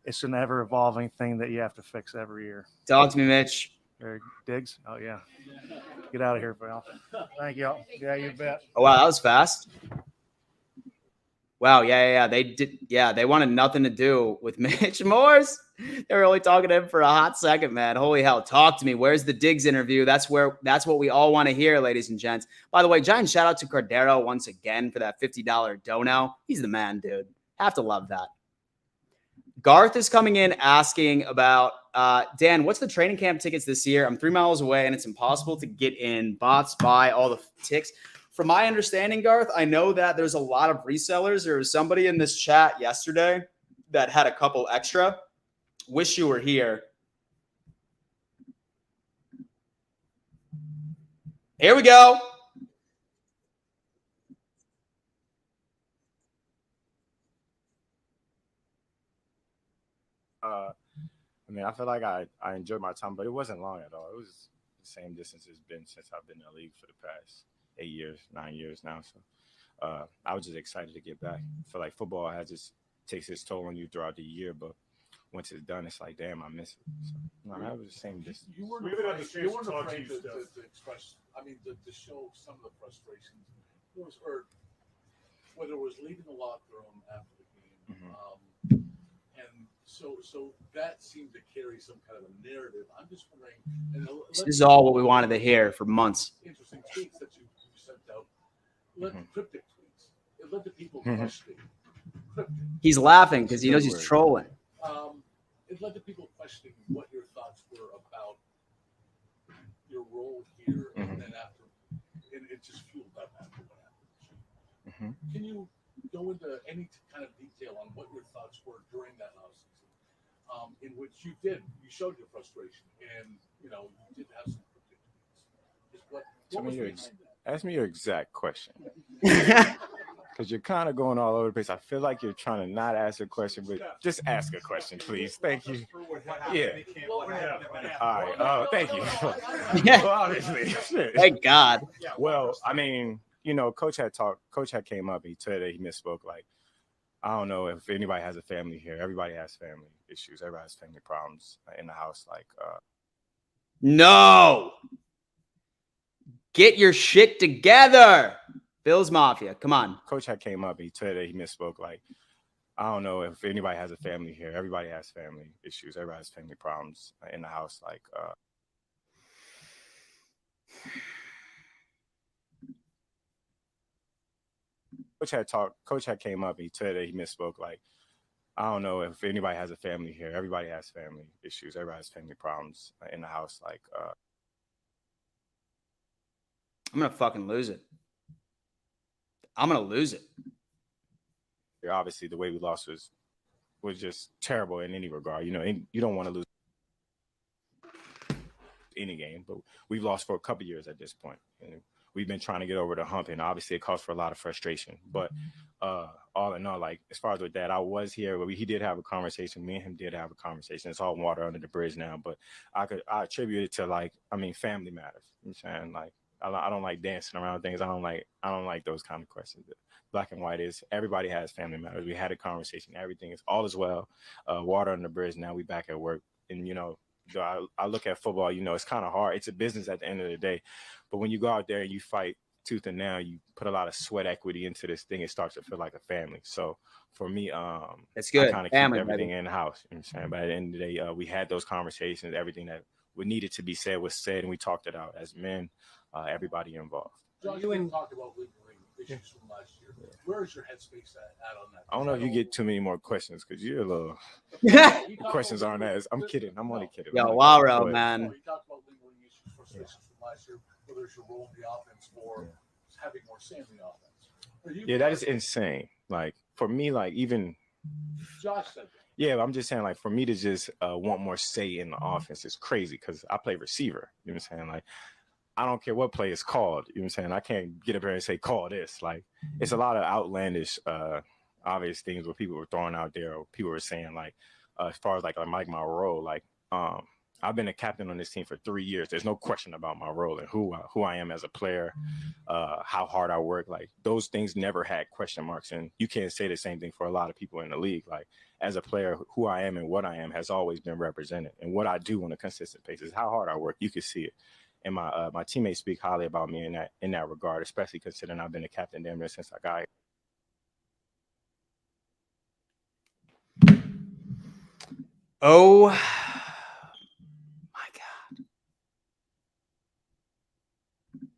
it's an ever evolving thing that you have to fix every year. Talk to me, Mitch. Diggs? Oh, yeah. Get out of here, pal. Thank you. Yeah, you bet. Oh, wow, that was fast. Wow, yeah. They did. Yeah, they wanted nothing to do with Mitch Morris. They were only talking to him for a hot second, man. Holy hell. Talk to me. Where's the Diggs interview? That's what we all want to hear, ladies and gents. By the way, giant shout out to Cordero once again for that $50 dono. He's the man, dude. Have to love that. Garth is coming in asking about, Dan, what's the training camp tickets this year? I'm 3 miles away, and it's impossible to get in. Bots buy all the ticks. From my understanding, Garth, I know that there's a lot of resellers. There was somebody in this chat yesterday that had a couple extra. Wish you were here. Here we go. I mean, I feel like I enjoyed my time, but it wasn't long at all. It was the same distance it's been since I've been in the league for the past 8 years, 9 years now. So I was just excited to get back. I feel like football just takes its toll on you throughout the year, but once it's done, it's like, damn, I miss it. So, no, that was the same distance. You weren't We haven't had the afraid, chance you weren't to talk to afraid you, to, Steph. to express, I mean, to show some of the frustrations. It was, or whether it was leaving the locker room after the game. And so that seemed to carry some kind of a narrative. I'm just wondering. And This is all what we wanted to hear for months. Interesting tweets that you sent out. Let cryptic tweets. Let the people question. Cryptic. He's laughing because he knows he's trolling. It led to people questioning what your thoughts were about your role here, and then after, and it just fueled up after what happened. Can you go into any kind of detail on what your thoughts were during that offseason, in which you showed your frustration, and you did have some cryptic tweets? What was behind that? Ask me your exact question. Because you're kind of going all over the place. I feel like you're trying to not ask a question, but just ask a question, please. Thank you. Yeah. All right. Oh, thank you. Well, obviously. Thank God. Well, I mean, Coach had came up and he said that he misspoke. Like, I don't know if anybody has a family here. Everybody has family issues. Everybody has family problems in the house. Like, no. Get your shit together. Bills Mafia, come on. Coach had came up and he said that he misspoke. Like, I don't know if anybody has a family here. Everybody has family issues. Everybody has family problems in the house. Like, Coach had came up and he said that he misspoke. Like, I don't know if anybody has a family here. Everybody has family issues. Everybody has family problems in the house. Like, I'm gonna fucking lose it. I'm gonna lose it. Obviously, the way we lost was just terrible in any regard. You don't want to lose any game, but we've lost for a couple years at this point. And we've been trying to get over the hump, and obviously it caused for a lot of frustration. But all in all, like, as far as with that, I was here. He did have a conversation. Me and him did have a conversation. It's all water under the bridge now, but I attribute it to, family matters. You know what I'm saying? Like, I don't like dancing around things. I don't like those kind of questions. Black and white is everybody has family matters. We had a conversation. Everything is all is well. Water under the bridge. Now we back at work. And I look at football. It's kind of hard. It's a business at the end of the day. But when you go out there and you fight tooth and nail, you put a lot of sweat equity into this thing. It starts to feel like a family. So for me, it's good. I kind of keep everything in the house. You know what I'm saying? But at the end of the day, we had those conversations. Everything that needed to be said was said, and we talked it out as men. Everybody involved. Josh, you talked about lingering issues from last year. Where is your headspace at on that? I don't know if you get too many more questions because you're a little. Questions aren't as. I'm kidding. I'm only kidding. Yo, Waro, man. You talked about lingering issues, frustrations from last year. Whether it's your role in the offense or having more say in the offense. Yeah, that is insane. Like, for me, like, even. Josh said that. Yeah, I'm just saying, like, for me to just want more say in the offense is crazy because I play receiver. You know what I'm saying? Like, I don't care what play is called. You know what I'm saying? I can't get up here and say, call this. Like, it's a lot of outlandish, obvious things where people were throwing out there or people were saying, like, as far as, like my role, like, I've been a captain on this team for 3 years. There's no question about my role and who I am as a player, how hard I work. Like, those things never had question marks. And you can't say the same thing for a lot of people in the league. Like, as a player, who I am and what I am has always been represented. And what I do on a consistent basis, how hard I work, you can see it. And my teammates speak highly about me in that regard, especially considering I've been a captain damn near since I got here. Oh my God.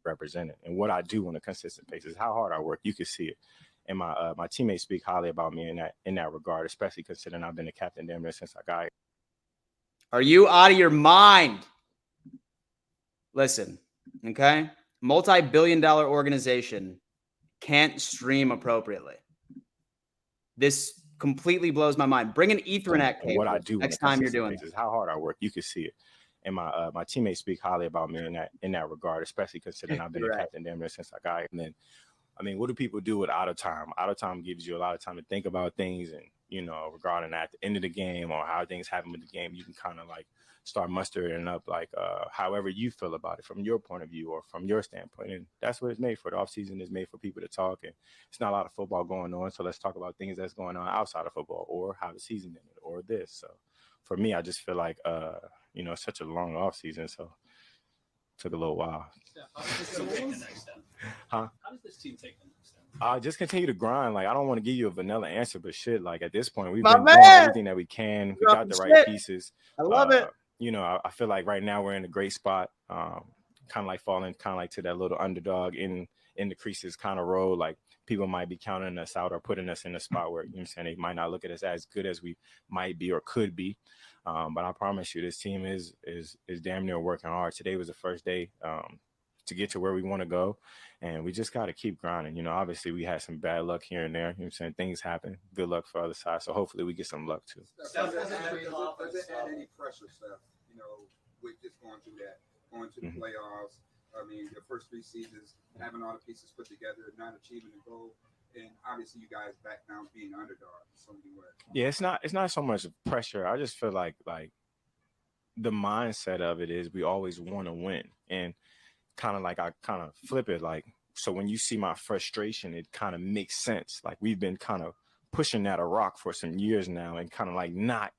Represented. And what I do on a consistent basis, how hard I work, you can see it. And my teammates speak highly about me in that regard, especially considering I've been a captain damn near since I got here. Are you out of your mind? Listen, okay? Multi-billion-dollar organization can't stream appropriately. This completely blows my mind. Bring an Ethernet cable what I do next time you're doing this. How hard I work, you can see it. and my teammates speak highly about me in that regard, especially considering I've been a captain damn near since I got here. And then, I mean, what do people do with out of time? Out of time gives you a lot of time to think about things, and regarding at the end of the game or how things happen with the game, you can kind of like start mustering up like however you feel about it from your point of view or from your standpoint. And that's what it's made for. The offseason is made for people to talk, and it's not a lot of football going on. So let's talk about things that's going on outside of football or how the season ended or this. So for me, I just feel like, it's such a long offseason. So it took a little while. How does this team take the next step? Huh? How does this team take the next step? Just continue to grind. Like, I don't want to give you a vanilla answer, but shit, like at this point, we've My been man! doing everything that we can. We got the right Shit. pieces. I love it. I feel like right now we're in a great spot. Kind of like falling kind of like to that little underdog in the creases kind of role. Like people might be counting us out or putting us in a spot where, they might not look at us as good as we might be or could be. But I promise you, this team is damn near working hard. Today was the first day to get to where we want to go, and we just got to keep grinding. Obviously we had some bad luck here and there. Things happen. Good luck for other side. So hopefully we get some luck too. Steph, does it add any pressure, Steph? With just going through that, going to the playoffs. I mean, the first 3 seasons, having all the pieces put together, not achieving the goal, and obviously you guys back now being underdog in so many ways. Yeah, it's not so much pressure. I just feel like the mindset of it is we always want to win, and kind of like I kind of flip it like, so when you see my frustration, it kind of makes sense. Like we've been kind of pushing at a rock for some years now, and kind of like not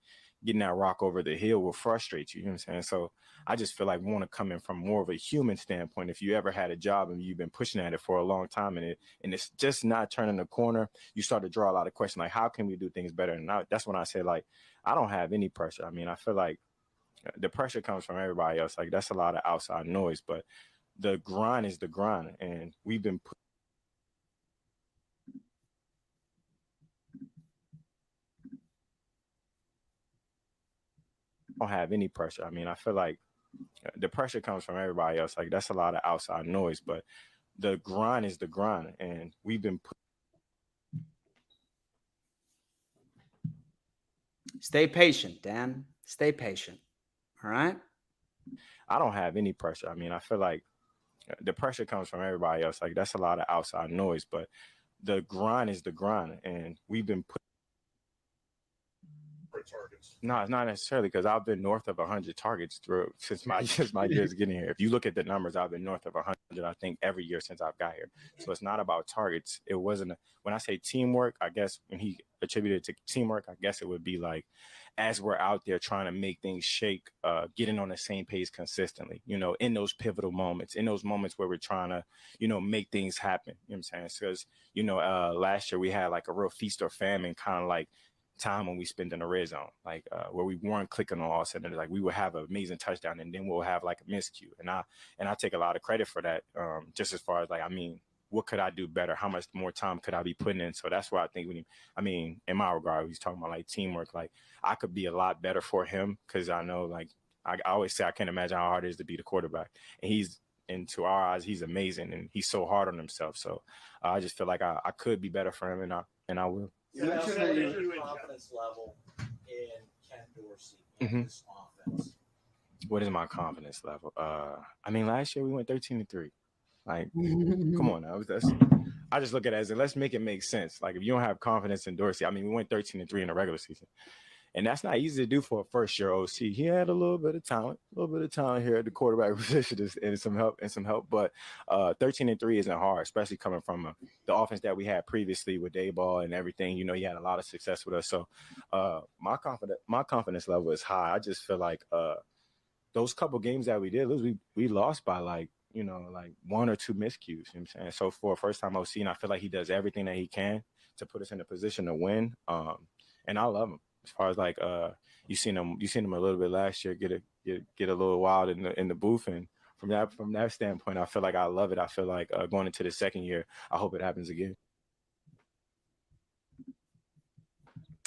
getting that rock over the hill will frustrate you. You know what I'm saying? So I just feel like we want to come in from more of a human standpoint. If you ever had a job and you've been pushing at it for a long time and it's just not turning the corner, you start to draw a lot of questions like, how can we do things better? And that's when I say, like, I don't have any pressure. I mean, I feel like the pressure comes from everybody else. Like that's a lot of outside noise, but the grind is the grind. And we've been don't have any pressure. I mean, I feel like the pressure comes from everybody else. Like that's a lot of outside noise, but the grind is the grind. And we've been Stay patient, Dan. Stay patient. All right? I don't have any pressure. I mean, I feel like the pressure comes from everybody else. Like that's a lot of outside noise, but the grind is the grind. And we've been targets. No, it's not necessarily, because I've been north of 100 targets since my years getting here. If you look at the numbers, I've been north of 100, I think, every year since I've got here. So it's not about targets. It wasn't when I say teamwork, I guess when he attributed it to teamwork, I guess it would be like, as we're out there trying to make things shake, getting on the same page consistently, in those pivotal moments, in those moments where we're trying to, make things happen. You know what I'm saying? Because, last year we had like a real feast or famine kind of like time when we spent in the red zone, like where we weren't clicking on all cylinders. Like we would have an amazing touchdown and then we'll have like a miscue. And I take a lot of credit for that. Just as far as like, I mean, what could I do better? How much more time could I be putting in? So that's why I think in my regard, he's talking about like teamwork. Like I could be a lot better for him, because I know, like I always say, I can't imagine how hard it is to be the quarterback. And to our eyes, he's amazing and he's so hard on himself. So I just feel like I could be better for him, and I will. You mentioned that your confidence level in Ken Dorsey and this offense. What is my confidence level? I mean, last year we went 13-3. Like, come on now. I just look at it as, let's make it make sense. Like, if you don't have confidence in Dorsey, I mean, we went 13-3 in the regular season. And that's not easy to do for a first-year OC. He had a little bit of talent here at the quarterback position and some help. But 13-3 isn't hard, especially coming from the offense that we had previously with Dayball and everything. He had a lot of success with us. So my confidence level is high. I just feel like those couple games that we did lose, we lost by like 1 or 2 miscues. You know what I'm saying? So for a first-time OC, and I feel like he does everything that he can to put us in a position to win. And I love him. As far as like you seen him a little bit last year get a little wild in the booth, and from that standpoint, I feel like I love it. I feel like going into the second year, I hope it happens again.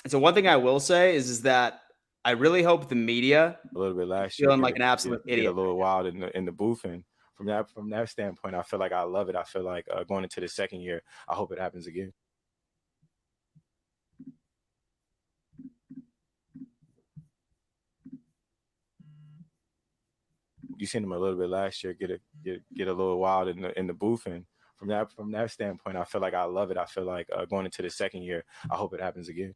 So one thing I will say is that I really hope the media a little bit last year feeling like an absolute idiot. Get a little wild in the booth, and from that standpoint, I feel like I love it. I feel like going into the second year, I hope it happens again. you seen him a little bit last year get a little wild in the booth, and from that standpoint, I feel like I love it. I feel like going into the second year, I hope it happens again.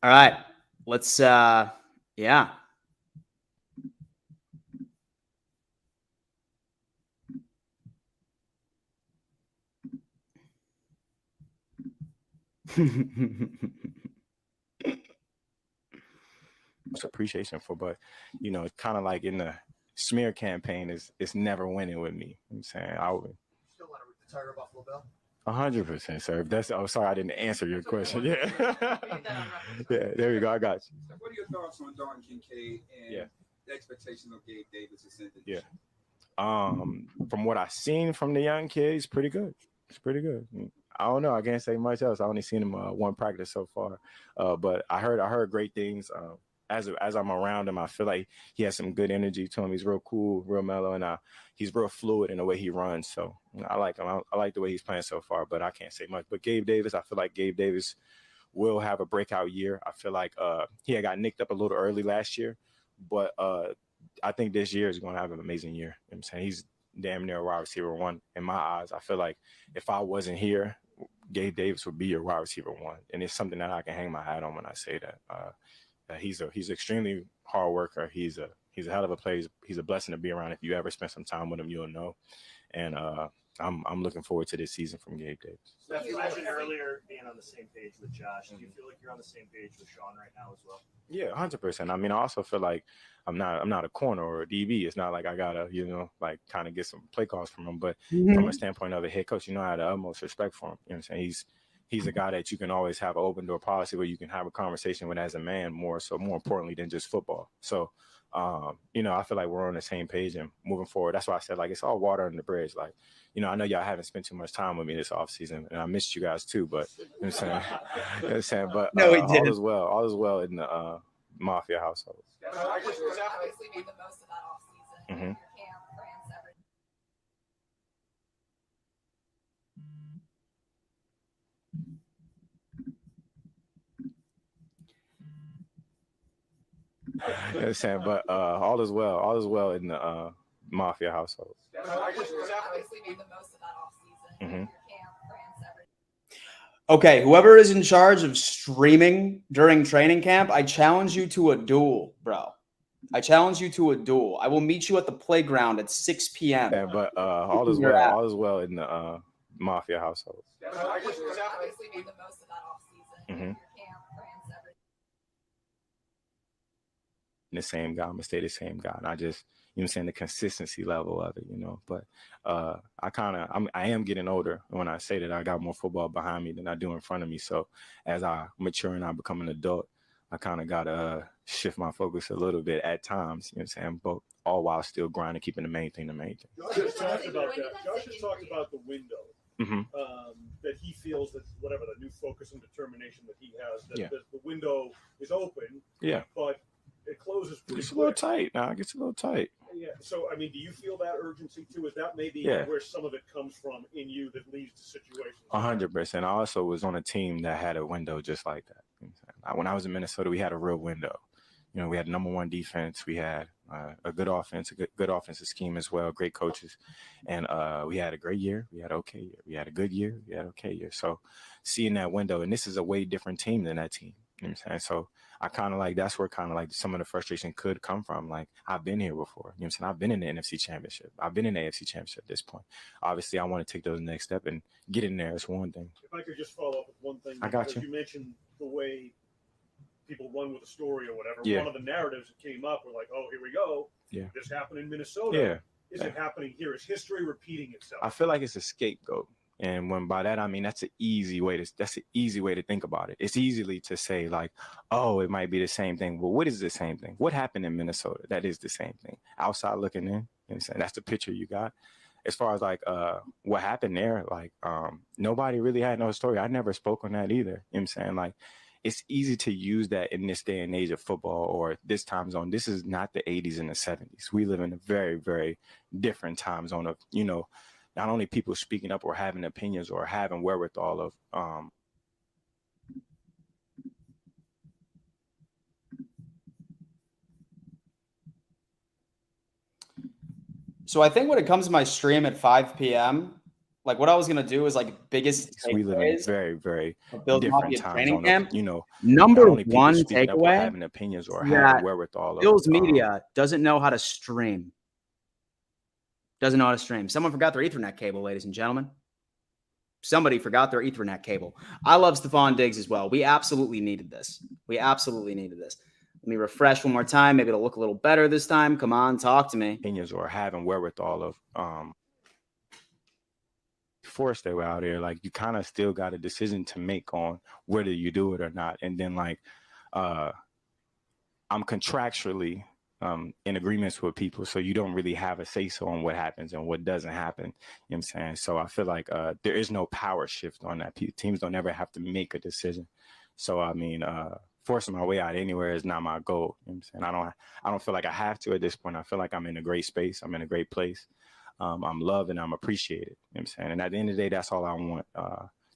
All right, let's yeah. Much appreciation for, but it's kind of like in the smear campaign it's never winning with me. I'm saying I would Still want to retire Buffalo Bill? 100%, sir. If that's sorry, I didn't answer your question. Yeah. Yeah, there you go. I got you. What are your thoughts on Dalton Kincaid and the expectations of Gabe Davis ascending? Yeah. From what I've seen from the young kid, he's pretty good. It's pretty good. I don't know. I can't say much else. I only seen him one practice so far, but I heard great things. As I'm around him, I feel like he has some good energy to him. He's real cool, real mellow, and he's real fluid in the way he runs. So I like him. I like the way he's playing so far, but I can't say much. But Gabe Davis, I feel like Gabe Davis will have a breakout year. I feel like he had got nicked up a little early last year, but I think this year is going to have an amazing year. You know what I'm saying? He's damn near a wide receiver one in my eyes. I feel like if I wasn't here, Gabe Davis would be your wide receiver one, and it's something that I can hang my hat on when I say that. He's extremely hard worker. He's a hell of a player. He's a blessing to be around. If you ever spend some time with him, you'll know. And I'm looking forward to this season from Gabe Davis. Steph, you mentioned earlier being on the same page with Josh. Do you feel like you're on the same page with Sean right now as well? Yeah, 100%. I mean, I also feel like I'm not a corner or a DB. It's not like I gotta, like kind of get some play calls from him. But from a standpoint of a head coach, I have the utmost respect for him. You know what I'm saying? He's a guy that you can always have an open door policy where you can have a conversation with as a man more importantly than just football. So, I feel like we're on the same page and moving forward. That's why I said, like, it's all water under the bridge. Like, I know y'all haven't spent too much time with me this offseason, and I missed you guys too, but you know what I'm saying? But No, we didn't. All is well in the Mafia household. Obviously made the most of that offseason. Mm-hmm. Your camp, France, everything. You know what I'm saying? But all is well in the Mafia household. Obviously made the most of that offseason. Mm-hmm. Your camp, France, everything. Okay, whoever is in charge of streaming during training camp, I challenge you to a duel, bro. I challenge you to a duel. I will meet you at the playground at 6 p.m. Yeah, but all is well in the Mafia household. Obviously made the most of that offseason. Mm-hmm. Your camp, France, everything. The same guy. I'm gonna stay the same guy. And I just, the consistency level of it, But I am getting older. And when I say that, I got more football behind me than I do in front of me. So as I mature and I become an adult, I kind of gotta shift my focus a little bit at times. But all while still grinding, keeping the main thing the main thing. Josh has talked about that. Josh has talked about the window. Mm-hmm. That he feels that whatever the new focus and determination that he has, that the window is open. Yeah. But it closes pretty It's a little tight now. It gets a little tight. Yeah. So, I mean, do you feel that urgency too? Is that maybe where some of it comes from in you that leads to situations? 100%. I also was on a team that had a window just like that. When I was in Minnesota, we had a real window. We had number one defense. We had a good offense, a good offensive scheme as well, great coaches. And we had a great year. We had an okay year. We had a good year. We had an okay year. So seeing that window, and this is a way different team than that team. You know what I'm saying? So I kind of like, that's where kind of like some of the frustration could come from. Like, I've been here before. You know what I'm saying? I've been in the NFC Championship. I've been in the AFC Championship at this point. Obviously, I want to take those next step and get in there. It's one thing. If I could just follow up with one thing. I got you. You mentioned the way people run with a story or whatever. Yeah. One of the narratives that came up were like, oh, here we go. Yeah. This happened in Minnesota. Yeah. Is it happening here? Is history repeating itself? I feel like it's a scapegoat. And when by that I mean that's an easy way to think about it. It's easily to say like, oh, it might be the same thing. Well, what is the same thing? What happened in Minnesota? That is the same thing. Outside looking in, you know what I'm saying? That's the picture you got. As far as like what happened there, like nobody really had no story. I never spoke on that either. You know what I'm saying? Like, it's easy to use that in this day and age of football or this time zone. This is not the 80s and the 70s. We live in a very, very different time zone of, not only people speaking up or having opinions or having wherewithal of So I think when it comes to my stream at 5 p.m., like what I was gonna do is like biggest We live in takeaways very, very of Bills different Mafia times training on camp. not Number only people one speaking up or takeaway having opinions or is having that wherewithal of Bills media doesn't know how to stream. Doesn't know how to stream. Someone forgot their Ethernet cable, ladies and gentlemen. Somebody forgot their Ethernet cable. I love Stephon Diggs as well. We absolutely needed this. Let me refresh one more time. Maybe it'll look a little better this time. Come on, talk to me. opinions or having wherewithal of force that were out there. Like you kind of still got a decision to make on whether you do it or not. And then like I'm contractually in agreements with people, so you don't really have a say-so on what happens and what doesn't happen. You know what I'm saying? So I feel like there is no power shift on that. Teams don't ever have to make a decision. So I mean, forcing my way out anywhere is not my goal. You know what I'm saying? I don't feel like I have to at this point. I feel like I'm in a great space. I'm in a great place. I'm loved and I'm appreciated. You know what I'm saying? And at the end of the day, that's all I want.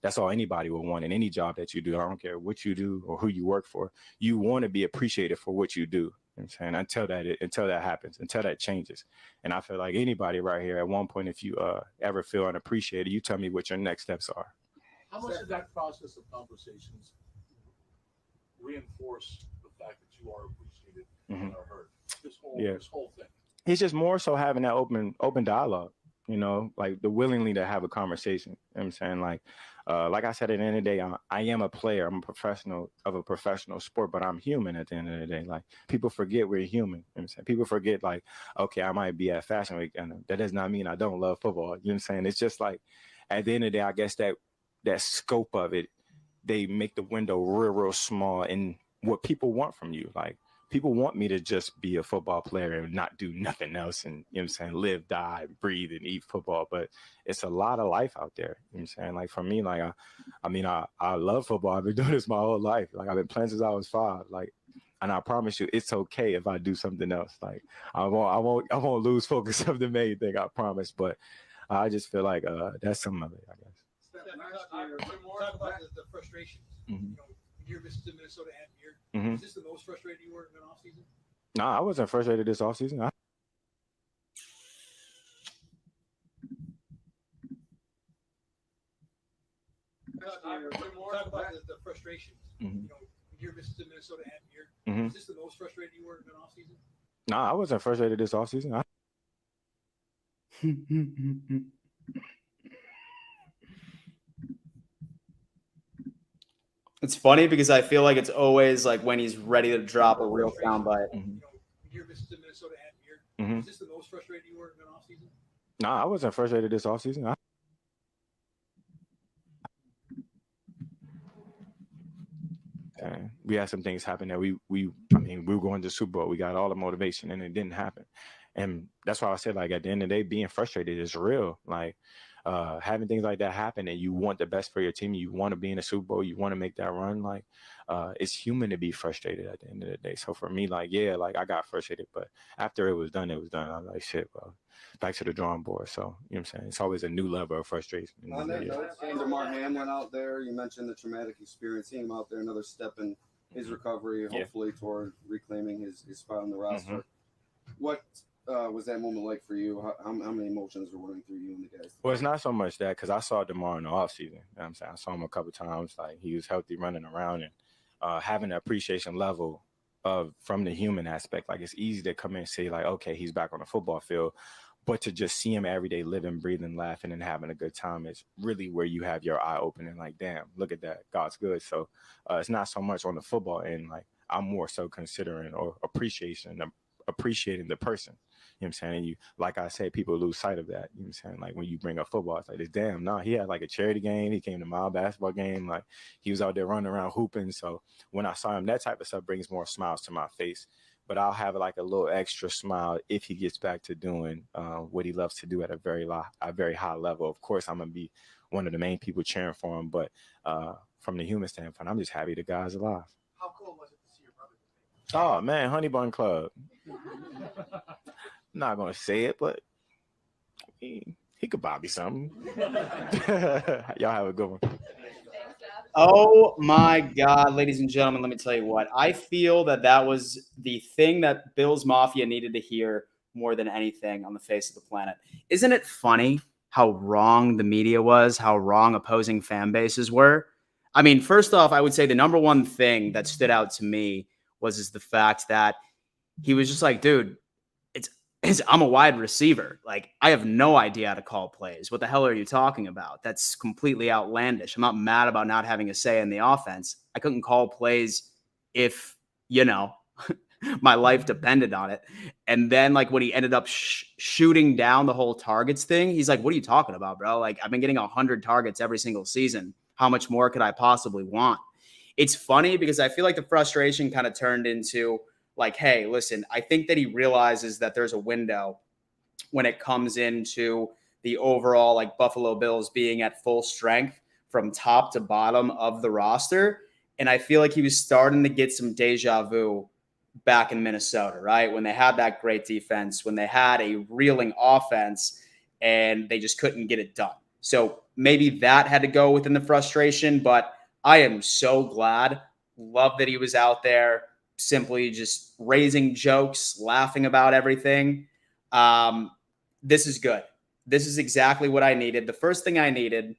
That's all anybody will want in any job that you do. I don't care what you do or who you work for. You want to be appreciated for what you do. You know what I'm saying? Until that happens, until that changes. And I feel like anybody right here at one point, if you ever feel unappreciated, you tell me what your next steps are. How much of that process of conversations reinforce the fact that you are appreciated and are heard? This whole thing. It's just more so having that open dialogue, you know, like the willingly to have a conversation. You know what I'm saying? Like I said, at the end of the day, I am a player. I'm a professional of a professional sport, but I'm human at the end of the day. Like people forget we're human. You know what I'm saying? People forget like, okay, I might be at Fashion Week and that does not mean I don't love football. You know what I'm saying? It's just like at the end of the day, I guess that scope of it, they make the window real small in what people want from you. Like people want me to just be a football player and not do nothing else and, you know what I'm saying, live, die, breathe, and eat football. But it's a lot of life out there. You know what I'm saying? Like for me, like, I love football. I've been doing this my whole life. Like I've been playing since I was 5. Like, and I promise you, it's okay if I do something else. Like I won't lose focus of the main thing, I promise. But I just feel like that's some of it, I guess. Talk about the frustrations. Mm-hmm. You know, you're visiting Minnesota and here. Mm-hmm. Is this the most frustrated you were in an offseason? Nah, I wasn't frustrated this offseason. Talk about the frustrations. Mm-hmm. You know, you're visiting Minnesota and here. Mm-hmm. Is this the most frustrated you were in an offseason? Nah, I wasn't frustrated this offseason. It's funny because I feel like it's always like when he's ready to drop a real soundbite. You know, you're visiting Minnesota and here. Mm-hmm. Is this the most frustrated you were in an offseason? Nah, I wasn't frustrated this offseason. We had some things happen that we were going to the Super Bowl. We got all the motivation and it didn't happen. And that's why I said, like, at the end of the day, being frustrated is real. Like, having things like that happen and you want the best for your team, you want to be in a Super Bowl, you want to make that run, like, it's human to be frustrated at the end of the day. So for me, like, yeah, like I got frustrated, but after it was done. I was like, shit, well, back to the drawing board. So, you know what I'm saying? It's always a new level of frustration. On that note, DeMar Hamlin out there, you mentioned the traumatic experience, seeing him out there, another step in his recovery, hopefully toward reclaiming his spot on the roster. What was that moment like for you? How many emotions were running through you and the guys? Well, it's not so much that because I saw DeMar in the offseason. You know what I'm saying? I saw him a couple times. Like he was healthy, running around, and having an appreciation level from the human aspect. Like it's easy to come in and say like, okay, he's back on the football field, but to just see him every day, living, breathing, laughing, and having a good time is really where you have your eye open and like, damn, look at that, God's good. So it's not so much on the football end. Like I'm more so considering or appreciating the person. You know what I'm saying? And you, like I said, people lose sight of that. You know what I'm saying? Like when you bring up football, it's like this, damn, no, he had like a charity game. He came to my basketball game. Like he was out there running around hooping. So when I saw him, that type of stuff brings more smiles to my face. But I'll have like a little extra smile if he gets back to doing what he loves to do at a very high level. Of course, I'm going to be one of the main people cheering for him. But from the human standpoint, I'm just happy the guy's alive. How cool was it to see your brother? Oh, man, Honey Bun Club. I'm not going to say it, but he could buy me something. Y'all have a good one. Oh my God, ladies and gentlemen, let me tell you what. I feel that was the thing that Bills Mafia needed to hear more than anything on the face of the planet. Isn't it funny how wrong the media was, how wrong opposing fan bases were? I mean, first off, I would say the number one thing that stood out to me was the fact that he was just like, dude, I'm a wide receiver. Like, I have no idea how to call plays. What the hell are you talking about? That's completely outlandish. I'm not mad about not having a say in the offense. I couldn't call plays if, my life depended on it. And then, like, when he ended up shooting down the whole targets thing, he's like, what are you talking about, bro? Like, I've been getting 100 targets every single season. How much more could I possibly want? It's funny because I feel like the frustration kind of turned into like, hey, listen, I think that he realizes that there's a window when it comes into the overall like Buffalo Bills being at full strength from top to bottom of the roster. And I feel like he was starting to get some deja vu back in Minnesota, right? When they had that great defense, when they had a reeling offense and they just couldn't get it done. So maybe that had to go within the frustration, but I am so glad. Love that he was out there simply just raising jokes, laughing about everything. This is good. This is exactly what I needed. The first thing I needed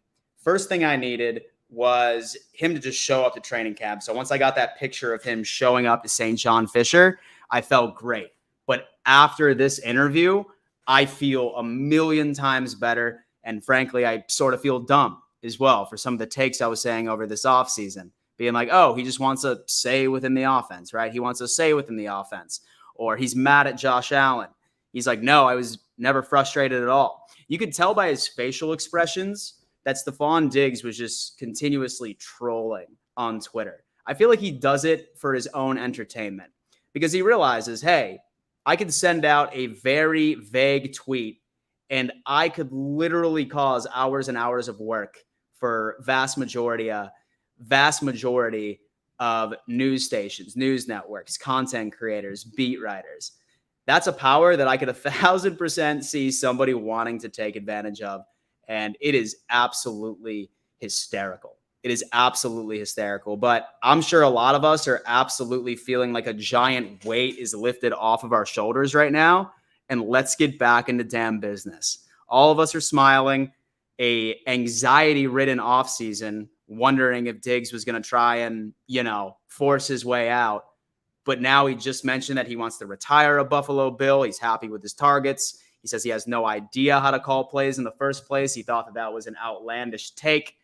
was him to just show up to training camp. So once I got that picture of him showing up to St. John Fisher, I felt great. But after this interview, I feel a million times better. And frankly, I sort of feel dumb as well for some of the takes I was saying over this offseason. Being like, oh, he just wants a say within the offense, right? He wants a say within the offense. Or he's mad at Josh Allen. He's like, no, I was never frustrated at all. You could tell by his facial expressions that Stephon Diggs was just continuously trolling on Twitter. I feel like he does it for his own entertainment because he realizes, hey, I could send out a very vague tweet and I could literally cause hours and hours of work for vast majority of news stations, news networks, content creators, beat writers. That's a power that I could 1,000% see somebody wanting to take advantage of. And it is absolutely hysterical. It is absolutely hysterical. But I'm sure a lot of us are absolutely feeling like a giant weight is lifted off of our shoulders right now. And let's get back into damn business. All of us are smiling. A anxiety-ridden offseason, wondering if Diggs was going to try and, force his way out. But now he just mentioned that he wants to retire a Buffalo Bill. He's happy with his targets. He says he has no idea how to call plays in the first place. He thought that was an outlandish take.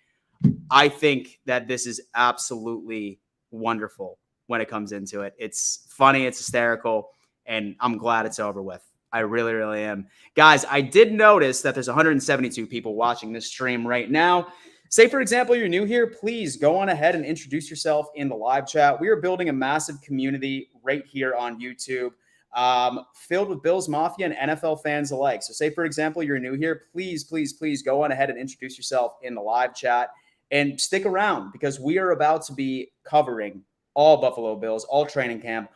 I think that this is absolutely wonderful when it comes into it. It's funny, it's hysterical, and I'm glad it's over with. I really, really am. Guys, I did notice that there's 172 people watching this stream right now. Say, for example, you're new here, please go on ahead and introduce yourself in the live chat. We are building a massive community right here on YouTube, filled with Bills Mafia and NFL fans alike. So say, for example, you're new here, please, please, please go on ahead and introduce yourself in the live chat and stick around because we are about to be covering all Buffalo Bills, all training camp,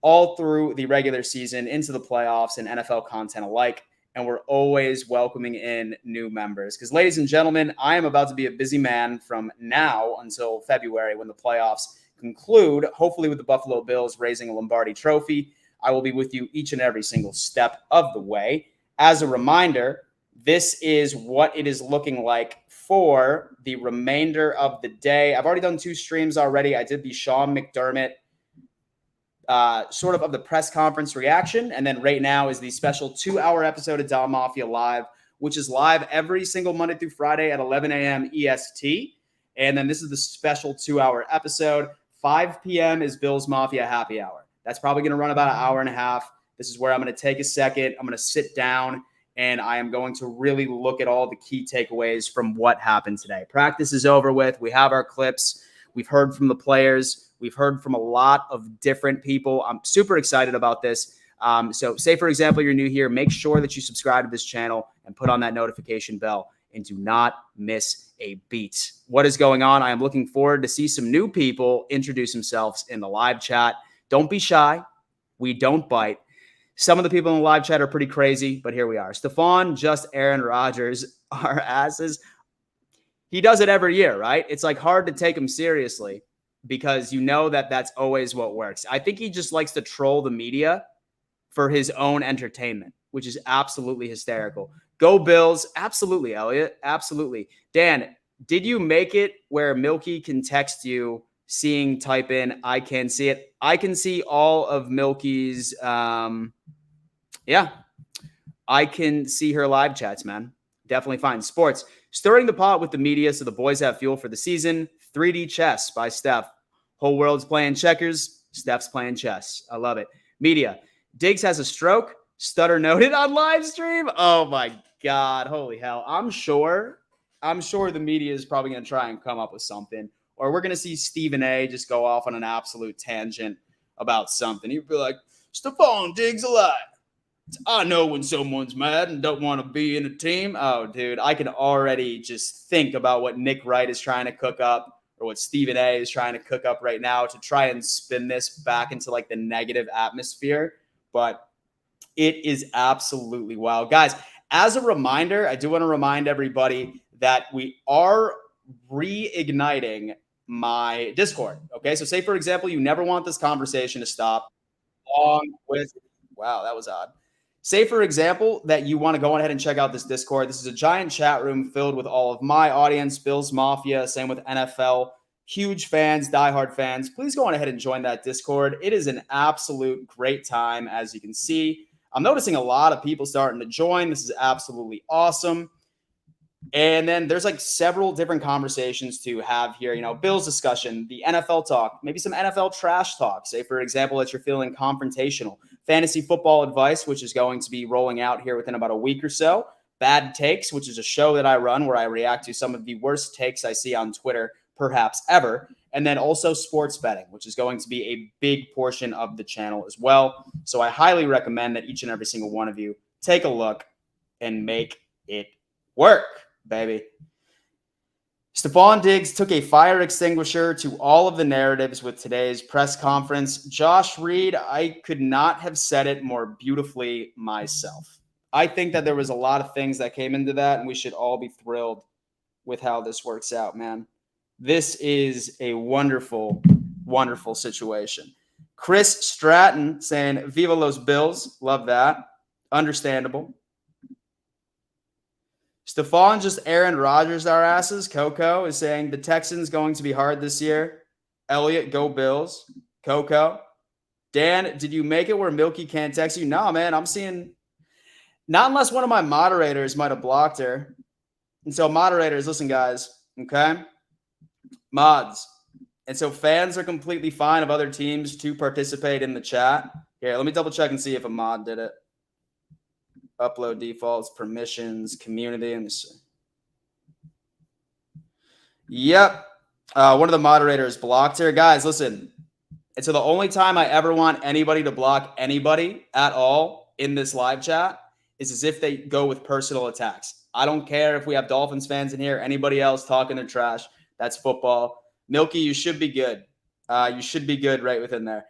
all through the regular season, into the playoffs and NFL content alike. And we're always welcoming in new members. Because, ladies and gentlemen, I am about to be a busy man from now until February when the playoffs conclude, hopefully with the Buffalo Bills raising a Lombardi trophy. I will be with you each and every single step of the way. As a reminder, this is what it is looking like for the remainder of the day. I've already done 2 streams already. I did the Sean McDermott sort of the press conference reaction. And then right now is the special 2-hour episode of Dom Mafia Live, which is live every single Monday through Friday at 11 a.m. EST. And then this is the special 2-hour episode. 5 p.m. is Bills Mafia Happy Hour. That's probably going to run about an hour and a half. This is where I'm going to take a second. I'm going to sit down and I am going to really look at all the key takeaways from what happened today. Practice is over with. We have our clips. We've heard from the players. We've heard from a lot of different people. I'm super excited about this. So say, for example, you're new here, make sure that you subscribe to this channel and put on that notification bell and do not miss a beat. What is going on? I am looking forward to see some new people introduce themselves in the live chat. Don't be shy. We don't bite. Some of the people in the live chat are pretty crazy, but here we are. Stephon, just Aaron Rodgers, our asses. He does it every year, right? It's like hard to take him seriously because you know that that's always what works. I think he just likes to troll the media for his own entertainment, which is absolutely hysterical. Go Bills. Absolutely, Elliot. Absolutely. Dan, did you make it where Milky can text you, type in, I can see it? I can see all of Milky's, I can see her live chats, man. Definitely fine. Sports. Stirring the pot with the media so the boys have fuel for the season. 3D chess by Steph. Whole world's playing checkers. Steph's playing chess. I love it. Media. Diggs has a stroke. Stutter noted on live stream. Oh my God. Holy hell. I'm sure the media is probably going to try and come up with something. Or we're going to see Stephen A just go off on an absolute tangent about something. He'd be like, Stephon Diggs alive. I know when someone's mad and don't want to be in a team. Oh, dude, I can already just think about what Nick Wright is trying to cook up or what Stephen A is trying to cook up right now to try and spin this back into like the negative atmosphere. But it is absolutely wild. Guys, as a reminder, I do want to remind everybody that we are reigniting my Discord. Okay, so say, for example, you never want this conversation to stop. Wow, that was odd. Say, for example, that you want to go ahead and check out this Discord. This is a giant chat room filled with all of my audience, Bills Mafia, same with NFL, huge fans, diehard fans. Please go on ahead and join that Discord. It is an absolute great time, as you can see. I'm noticing a lot of people starting to join. This is absolutely awesome. And then there's like several different conversations to have here. You know, Bills discussion, the NFL talk, maybe some NFL trash talk. Say, for example, that you're feeling confrontational. Fantasy football advice, which is going to be rolling out here within about a week or so. Bad Takes, which is a show that I run where I react to some of the worst takes I see on Twitter, perhaps ever. And then also sports betting, which is going to be a big portion of the channel as well. So I highly recommend that each and every single one of you take a look and make it work, baby. Stephon Diggs took a fire extinguisher to all of the narratives with today's press conference. Josh Reed, I could not have said it more beautifully myself. I think that there was a lot of things that came into that, and we should all be thrilled with how this works out, man. This is a wonderful, wonderful situation. Chris Stratton saying, Viva los Bills. Love that. Understandable. Stephon just Aaron Rodgers our asses. Coco is saying the Texans going to be hard this year. Elliot, go Bills. Coco. Dan, did you make it where Milky can't text you? No, man. I'm seeing not unless one of my moderators might have blocked her. And so moderators, listen, guys, okay? Mods. And so fans are completely fine of other teams to participate in the chat. Here, let me double check and see if a mod did it. Upload defaults, permissions, community. Let me see. Yep. One of the moderators blocked her. Guys, listen. And so the only time I ever want anybody to block anybody at all in this live chat is as if they go with personal attacks. I don't care if we have Dolphins fans in here, anybody else talking their trash. That's football. Milky, you should be good. You should be good right within there.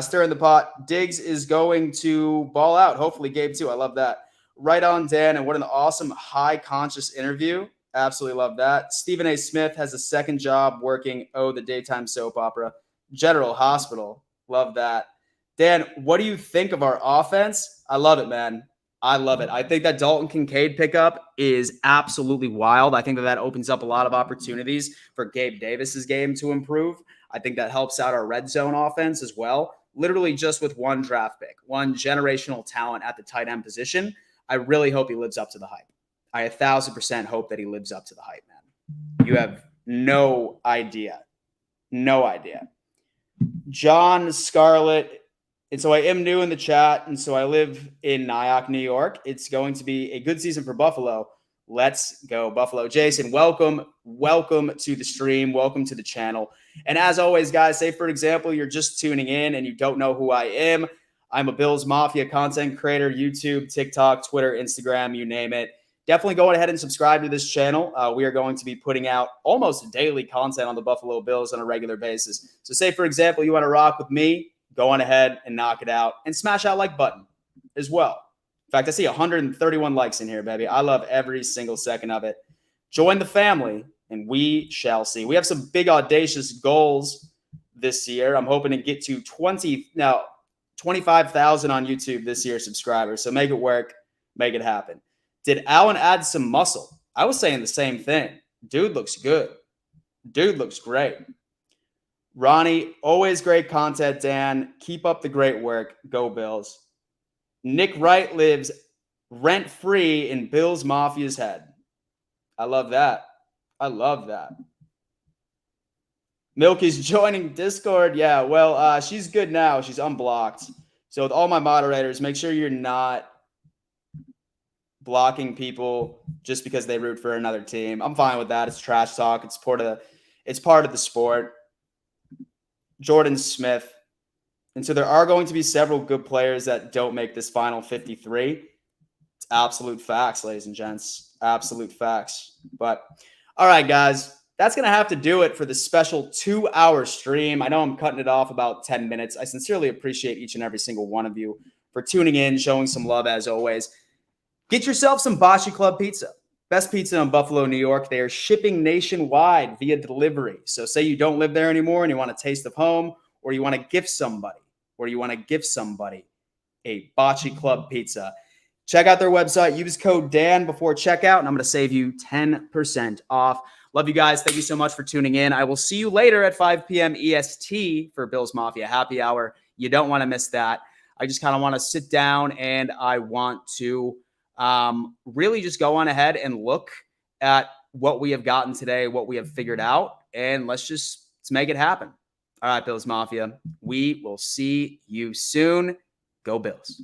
Stirring the pot. Diggs is going to ball out. Hopefully, Gabe too. I love that. Right on, Dan. And what an awesome high conscious interview. Absolutely love that. Stephen A. Smith has a second job working, the daytime soap opera. General Hospital. Love that. Dan, what do you think of our offense? I love it, man. I love it. I think that Dalton Kincaid pickup is absolutely wild. I think that opens up a lot of opportunities for Gabe Davis's game to improve. I think that helps out our red zone offense as well. Literally just with one draft pick, one generational talent at the tight end position. I really hope he lives up to the hype. I 1,000% hope that he lives up to the hype, man. You have no idea. No idea. John Scarlett. And so I am new in the chat, and so I live in Nyack, New York. It's going to be a good season for Buffalo. Let's go, Buffalo. Jason, welcome to the stream. Welcome to the channel. And as always, guys, say, for example, you're just tuning in and you don't know who I am. I'm a Bills Mafia content creator, YouTube, TikTok, Twitter, Instagram, you name it. Definitely go ahead and subscribe to this channel. We are going to be putting out almost daily content on the Buffalo Bills on a regular basis. So say, for example, you want to rock with me, go on ahead and knock it out and smash that like button as well. In fact, I see 131 likes in here, baby. I love every single second of it. Join the family, and we shall see. We have some big, audacious goals this year. I'm hoping to get to 20. Now, 25,000 on YouTube this year subscribers. So make it work, make it happen. Did Allen add some muscle? I was saying the same thing. Dude looks good. Dude looks great. Ronnie, always great content, Dan. Keep up the great work. Go Bills. Nick Wright lives rent-free in Bills Mafia's head. I love that. I love that. Milky's joining Discord. Yeah, well, she's good now. She's unblocked. So with all my moderators, make sure you're not blocking people just because they root for another team. I'm fine with that. It's trash talk. It's part of the sport. Jordan Smith. And so there are going to be several good players that don't make this final 53. It's absolute facts, ladies and gents. Absolute facts. But all right, guys, that's going to have to do it for the special 2-hour stream. I know I'm cutting it off about 10 minutes. I sincerely appreciate each and every single one of you for tuning in, showing some love as always. Get yourself some Bocce Club pizza. Best pizza in Buffalo, New York. They are shipping nationwide via delivery. So say you don't live there anymore and you want a taste of home, or you want to gift somebody, a Bocce Club pizza. Check out their website. Use code Dan before checkout, and I'm going to save you 10% off. Love you guys. Thank you so much for tuning in. I will see you later at 5 p.m. EST for Bills Mafia Happy Hour. You don't want to miss that. I just kind of want to sit down and I want to really just go on ahead and look at what we have gotten today, what we have figured out, and let's make it happen. All right, Bills Mafia. We will see you soon. Go Bills.